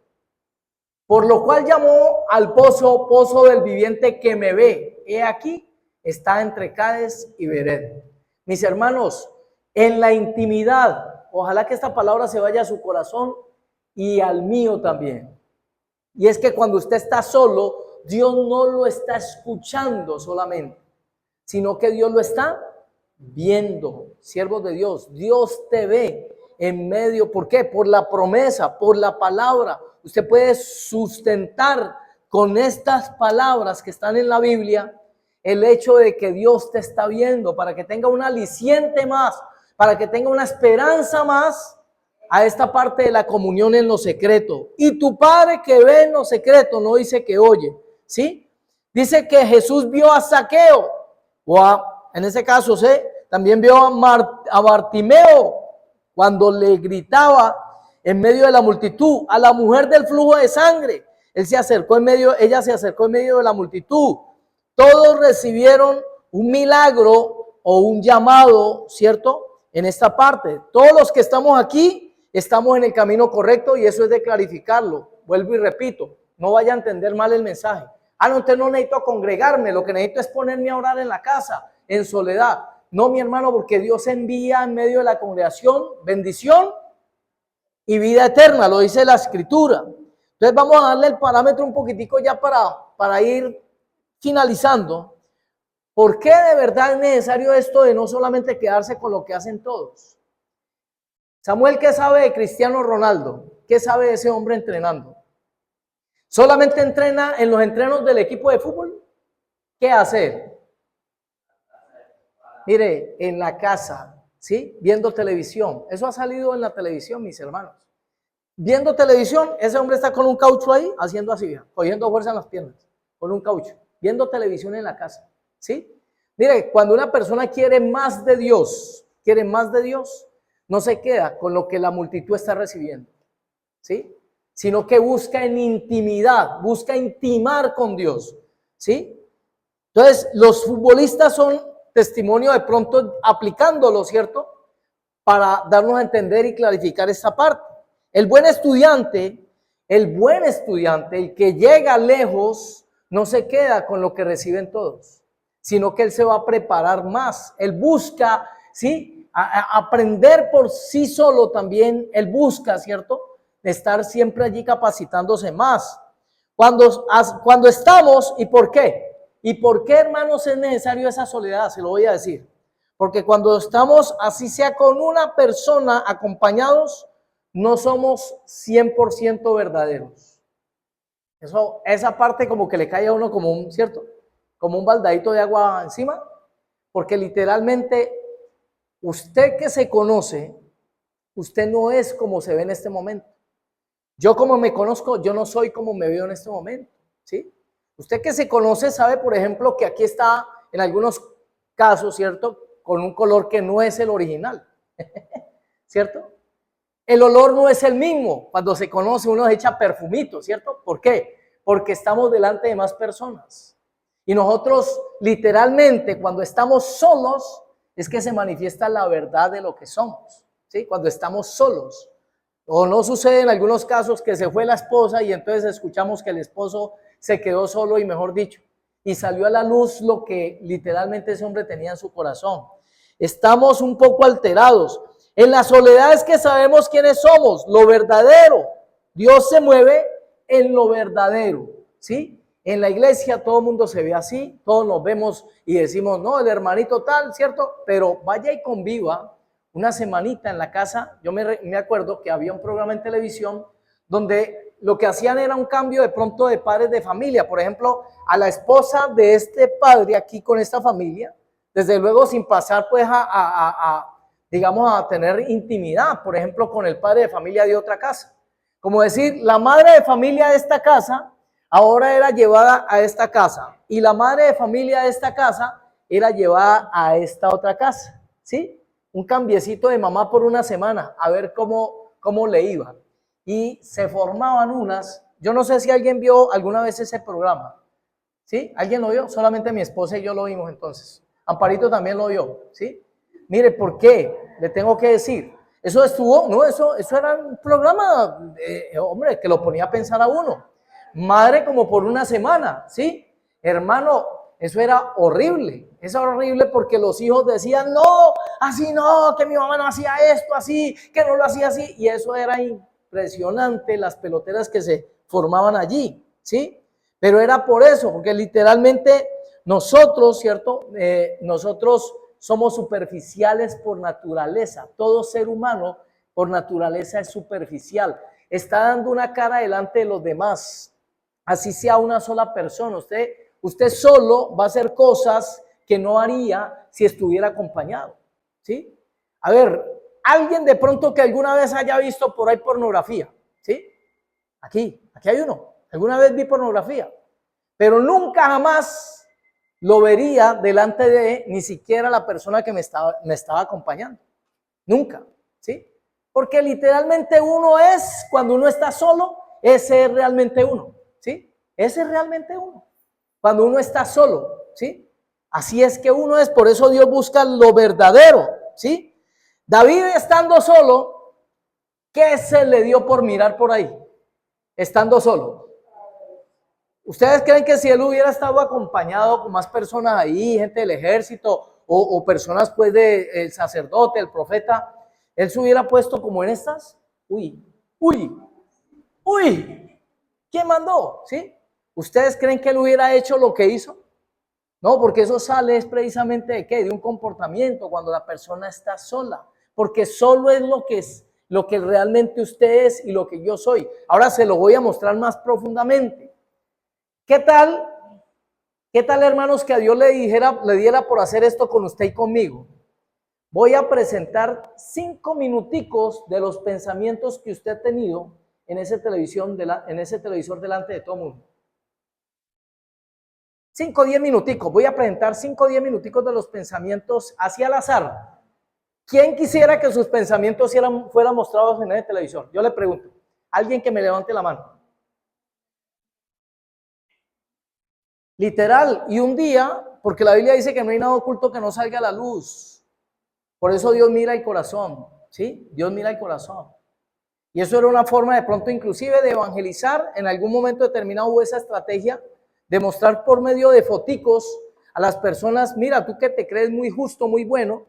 Por lo cual llamó al pozo, pozo del viviente que me ve. He aquí, está entre Cades y Bered. Mis hermanos, en la intimidad, ojalá que esta palabra se vaya a su corazón y al mío también. Y es que cuando usted está solo, Dios no lo está escuchando solamente, sino que Dios lo está viendo. Siervos de Dios, Dios te ve en medio. ¿Por qué? Por la promesa, por la palabra. Usted puede sustentar con estas palabras que están en la Biblia el hecho de que Dios te está viendo, para que tenga un aliciente más, para que tenga una esperanza más a esta parte de la comunión en lo secreto. Y tu Padre que ve en lo secreto, no dice que oye, ¿sí? Dice que Jesús vio a Zaqueo, en ese caso, ¿sí? También vio a Bartimeo cuando le gritaba en medio de la multitud, a la mujer del flujo de sangre. Ella se acercó en medio de la multitud. Todos recibieron un milagro o un llamado, ¿cierto? En esta parte. Todos los que estamos aquí estamos en el camino correcto y eso es de clarificarlo. Vuelvo y repito, no vaya a entender mal el mensaje. No, usted no necesito congregarme, lo que necesito es ponerme a orar en la casa, en soledad. No, mi hermano, porque Dios envía en medio de la congregación bendición y vida eterna, lo dice la Escritura. Entonces vamos a darle el parámetro un poquitico ya para ir finalizando. ¿Por qué de verdad es necesario esto de no solamente quedarse con lo que hacen todos? Samuel, ¿qué sabe de Cristiano Ronaldo? ¿Qué sabe de ese hombre entrenando? ¿Solamente entrena en los entrenos del equipo de fútbol? ¿Qué hace? Mire, en la casa, ¿sí? Viendo televisión. Eso ha salido en la televisión, mis hermanos. Viendo televisión, ese hombre está con un caucho ahí, haciendo así, cogiendo fuerza en las piernas, con un caucho, viendo televisión en la casa, ¿sí? Mire, cuando una persona quiere más de Dios, no se queda con lo que la multitud está recibiendo, ¿sí? Sino que busca en intimidad, busca intimar con Dios, ¿sí? Entonces, los futbolistas son testimonio de pronto aplicándolo, ¿cierto? Para darnos a entender y clarificar esta parte. El buen estudiante, el que llega lejos, no se queda con lo que reciben todos, sino que él se va a preparar más. Él busca, ¿sí? Aprender por sí solo también, él busca, ¿cierto? Estar siempre allí capacitándose más. Cuando estamos, ¿y por qué? ¿Y por qué, hermanos, es necesario esa soledad? Se lo voy a decir. Porque cuando estamos, así sea con una persona acompañados, no somos 100% verdaderos. Esa parte como que le cae a uno como un, ¿cierto? Como un baldadito de agua encima. Porque literalmente, usted que se conoce, usted no es como se ve en este momento. Yo como me conozco, yo no soy como me veo en este momento, ¿sí? Usted que se conoce sabe, por ejemplo, que aquí está en algunos casos, ¿cierto? Con un color que no es el original, ¿cierto? El olor no es el mismo. Cuando se conoce uno se echa perfumito, ¿cierto? ¿Por qué? Porque estamos delante de más personas. Y nosotros literalmente cuando estamos solos es que se manifiesta la verdad de lo que somos, ¿sí? Cuando estamos solos. O no sucede en algunos casos que se fue la esposa y entonces escuchamos que el esposo se quedó solo y mejor dicho, y salió a la luz lo que literalmente ese hombre tenía en su corazón. Estamos un poco alterados. En la soledad es que sabemos quiénes somos, lo verdadero. Dios se mueve en lo verdadero, ¿sí? En la iglesia todo el mundo se ve así, todos nos vemos y decimos, no, el hermanito tal, ¿cierto? Pero vaya y conviva una semanita en la casa. Yo me acuerdo que había un programa en televisión donde lo que hacían era un cambio de pronto de padres de familia. Por ejemplo, a la esposa de este padre aquí con esta familia, desde luego sin pasar pues digamos, a tener intimidad, por ejemplo, con el padre de familia de otra casa. Como decir, la madre de familia de esta casa ahora era llevada a esta casa y la madre de familia de esta casa era llevada a esta otra casa, ¿sí? Un cambiecito de mamá por una semana, a ver cómo le iba. Y se formaban unas, yo no sé si alguien vio alguna vez ese programa, ¿sí? ¿Alguien lo vio? Solamente mi esposa y yo lo vimos entonces. Amparito también lo vio, ¿sí? Mire, ¿por qué? Le tengo que decir. Eso estuvo, no, eso era un programa, hombre, que lo ponía a pensar a uno. Madre como por una semana, ¿sí? Hermano, eso era horrible. Eso era horrible porque los hijos decían, no, así no, que mi mamá no hacía esto así, que no lo hacía así. Y eso era impresionante, las peloteras que se formaban allí, ¿sí? Pero era por eso, porque literalmente nosotros, ¿cierto? Nosotros somos superficiales por naturaleza. Todo ser humano por naturaleza es superficial. Está dando una cara delante de los demás. Así sea una sola persona. Usted solo va a hacer cosas que no haría si estuviera acompañado, ¿sí? A ver, alguien de pronto que alguna vez haya visto por ahí pornografía, ¿sí? Aquí hay uno. Alguna vez vi pornografía, pero nunca jamás lo vería delante de ni siquiera la persona que me estaba acompañando. Nunca, ¿sí? Porque literalmente uno es, cuando uno está solo, ese es realmente uno, ¿sí? Ese es realmente uno. Cuando uno está solo, ¿sí? Así es que uno es, por eso Dios busca lo verdadero, ¿sí? David estando solo, ¿qué se le dio por mirar por ahí? Estando solo. ¿Ustedes creen que si él hubiera estado acompañado con más personas ahí, gente del ejército o personas pues del sacerdote, el profeta, él se hubiera puesto como en estas? Uy, ¿quién mandó? ¿Sí? ¿Ustedes creen que él hubiera hecho lo que hizo? No, porque eso sale es precisamente de qué, de un comportamiento cuando la persona está sola, porque solo es lo que realmente usted es y lo que yo soy. Ahora se lo voy a mostrar más profundamente. ¿Qué tal, hermanos, que a Dios le diera por hacer esto con usted y conmigo? Voy a presentar 5 minuticos de los pensamientos que usted ha tenido en ese televisor delante de todo el mundo. 5 10 minuticos. Voy a presentar 5 10 minuticos de los pensamientos así al azar. ¿Quién quisiera que sus pensamientos fueran mostrados en el televisor? Yo le pregunto. Alguien que me levante la mano. Literal, y un día, porque la Biblia dice que no hay nada oculto que no salga a la luz. Por eso Dios mira el corazón, ¿sí? Dios mira el corazón. Y eso era una forma de pronto inclusive de evangelizar. En algún momento determinado hubo esa estrategia de mostrar por medio de foticos a las personas, mira, tú que te crees muy justo, muy bueno,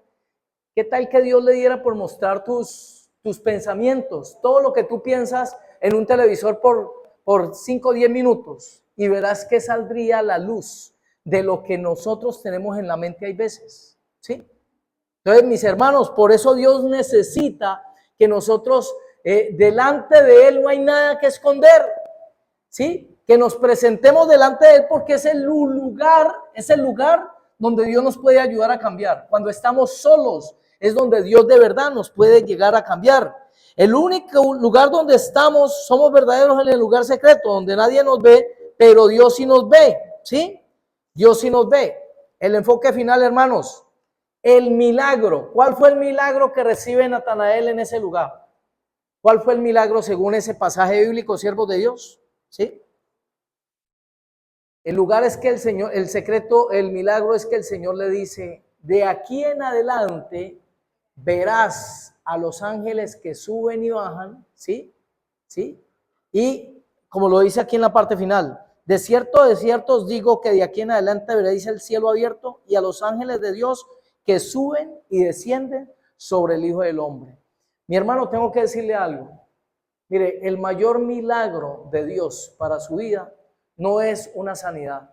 ¿qué tal que Dios le diera por mostrar tus pensamientos? Todo lo que tú piensas en un televisor por 5 o 10 minutos. Y verás que saldría a la luz de lo que nosotros tenemos en la mente hay veces, ¿sí? Entonces, mis hermanos, por eso Dios necesita que nosotros, delante de Él no hay nada que esconder, ¿sí? Que nos presentemos delante de Él porque es el lugar donde Dios nos puede ayudar a cambiar. Cuando estamos solos, es donde Dios de verdad nos puede llegar a cambiar. El único lugar donde estamos, somos verdaderos en el lugar secreto, donde nadie nos ve, pero Dios sí nos ve, ¿sí? Dios sí nos ve. El enfoque final, hermanos, el milagro. ¿Cuál fue el milagro que recibe Natanael en ese lugar? ¿Cuál fue el milagro según ese pasaje bíblico, siervos de Dios? ¿Sí? El lugar es que el Señor, el secreto, el milagro es que el Señor le dice, de aquí en adelante verás a los ángeles que suben y bajan, ¿sí? ¿Sí? Y como lo dice aquí en la parte final, de cierto os digo que de aquí en adelante veréis el cielo abierto y a los ángeles de Dios que suben y descienden sobre el Hijo del Hombre. Mi hermano, tengo que decirle algo. Mire, el mayor milagro de Dios para su vida no es una sanidad.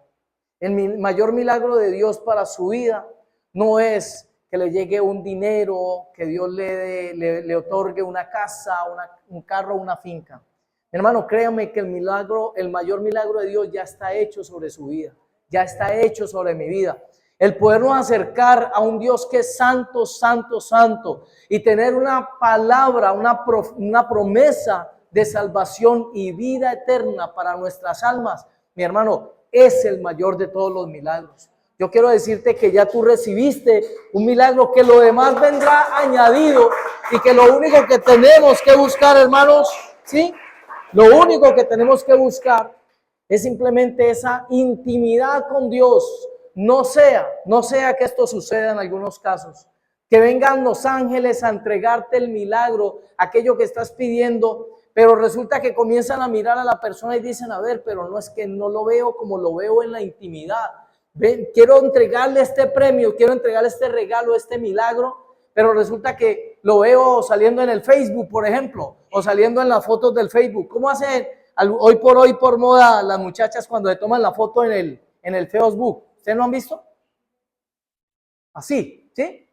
El mayor milagro de Dios para su vida no es que le llegue un dinero, que Dios le otorgue una casa, un carro, una finca. Hermano, créame que el mayor milagro de Dios ya está hecho sobre su vida, ya está hecho sobre mi vida. El podernos acercar a un Dios que es santo, santo, santo y tener una palabra, una promesa de salvación y vida eterna para nuestras almas, mi hermano, es el mayor de todos los milagros. Yo quiero decirte que ya tú recibiste un milagro, que lo demás vendrá añadido y que lo único que tenemos que buscar, hermanos, ¿sí? Lo único que tenemos que buscar es simplemente esa intimidad con Dios. No sea que esto suceda en algunos casos, que vengan los ángeles a entregarte el milagro, aquello que estás pidiendo, pero resulta que comienzan a mirar a la persona y dicen, a ver, pero no es que no lo veo como lo veo en la intimidad. Ven, quiero entregarle este premio, quiero entregarle este regalo, este milagro, pero resulta que lo veo saliendo en el Facebook, por ejemplo, o saliendo en las fotos del Facebook. ¿Cómo hacen hoy por moda las muchachas cuando le toman la foto en el Facebook? ¿Ustedes no han visto? Así, ¿sí?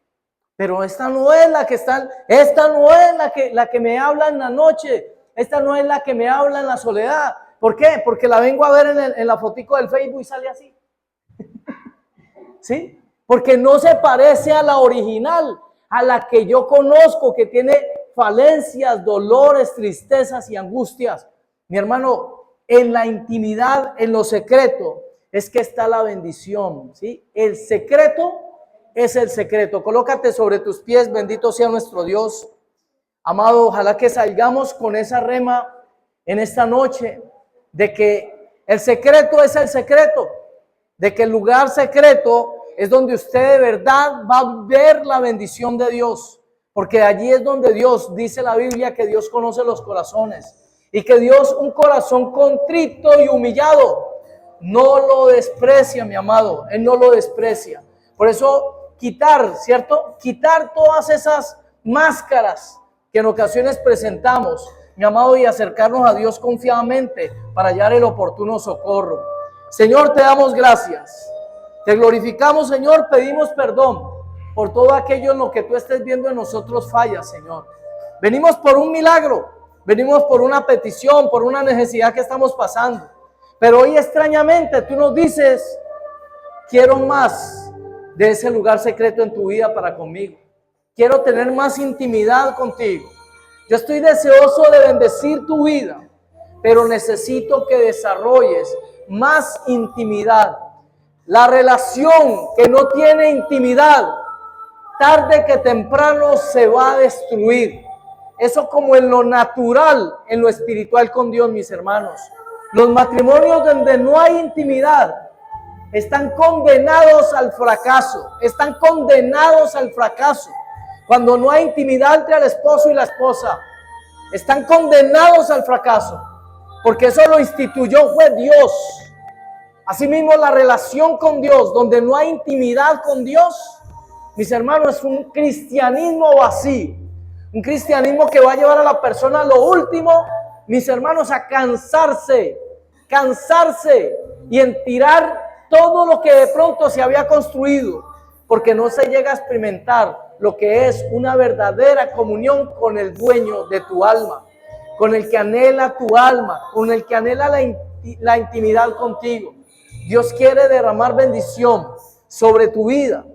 Pero esta no es la que está, esta no es la que me habla en la noche, esta no es la que me habla en la soledad. ¿Por qué? Porque la vengo a ver en la fotico del Facebook y sale así. ¿Sí? Porque no se parece a la original, a la que yo conozco, que tiene falencias, dolores, tristezas y angustias. Mi hermano, en la intimidad, en lo secreto, es que está la bendición, ¿sí? El secreto es el secreto. Colócate sobre tus pies, bendito sea nuestro Dios. Amado, ojalá que salgamos con esa rema en esta noche, de que el secreto es el secreto, de que el lugar secreto es donde usted de verdad va a ver la bendición de Dios, porque allí es donde Dios, dice la Biblia, que Dios conoce los corazones y que Dios, un corazón contrito y humillado, no lo desprecia, mi amado. Él no lo desprecia. Por eso quitar, ¿cierto? Quitar todas esas máscaras que en ocasiones presentamos, mi amado, y acercarnos a Dios confiadamente para hallar el oportuno socorro. Señor, te damos gracias. Te glorificamos, Señor. Pedimos perdón por todo aquello en lo que tú estés viendo en nosotros falla, Señor. Venimos por un milagro, venimos por una petición, por una necesidad que estamos pasando. Pero hoy extrañamente tú nos dices, quiero más de ese lugar secreto en tu vida para conmigo. Quiero tener más intimidad contigo. Yo estoy deseoso de bendecir tu vida, pero necesito que desarrolles más intimidad. La relación que no tiene intimidad, tarde que temprano se va a destruir. Eso como en lo natural, en lo espiritual con Dios, mis hermanos. Los matrimonios donde no hay intimidad están condenados al fracaso. Están condenados al fracaso. Cuando no hay intimidad entre el esposo y la esposa, están condenados al fracaso. Porque eso lo instituyó fue Dios. Asimismo, la relación con Dios, donde no hay intimidad con Dios, mis hermanos, es un cristianismo vacío. Un cristianismo que va a llevar a la persona a lo último, mis hermanos, a cansarse y en tirar todo lo que de pronto se había construido, porque no se llega a experimentar lo que es una verdadera comunión con el dueño de tu alma, con el que anhela tu alma, con el que anhela la intimidad contigo. Dios quiere derramar bendición sobre tu vida.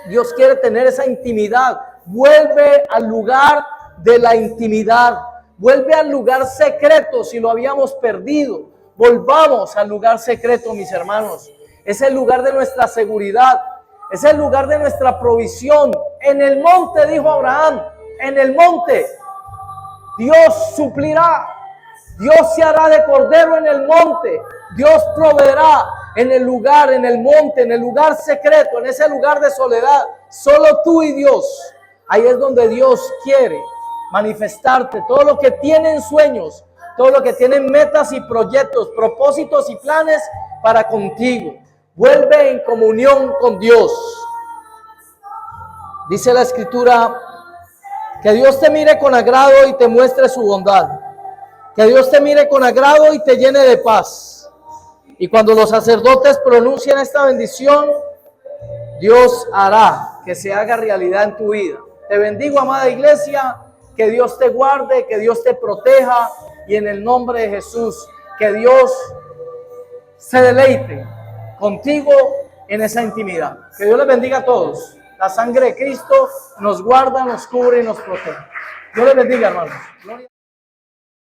Dios quiere tener esa intimidad vuelve al lugar de la intimidad, vuelve al lugar secreto si lo habíamos perdido. Volvamos al lugar secreto, mis hermanos. Es el lugar de nuestra seguridad, es el lugar de nuestra provisión. En el monte, dijo Abraham, en el monte Dios suplirá, Dios se hará de cordero en el monte, Dios proveerá en el lugar, en el monte, en el lugar secreto, en ese lugar de soledad, solo tú y Dios. Ahí es donde Dios quiere manifestarte. Todo lo que tienen sueños, todo lo que tienen metas y proyectos, propósitos y planes para contigo. Vuelve en comunión con Dios. Dice la Escritura, que Dios te mire con agrado y te muestre su bondad. Que Dios te mire con agrado y te llene de paz. Y cuando los sacerdotes pronuncien esta bendición, Dios hará que se haga realidad en tu vida. Te bendigo, amada iglesia, que Dios te guarde, que Dios te proteja y en el nombre de Jesús, que Dios se deleite contigo en esa intimidad. Que Dios les bendiga a todos. La sangre de Cristo nos guarda, nos cubre y nos protege. Dios les bendiga, hermanos.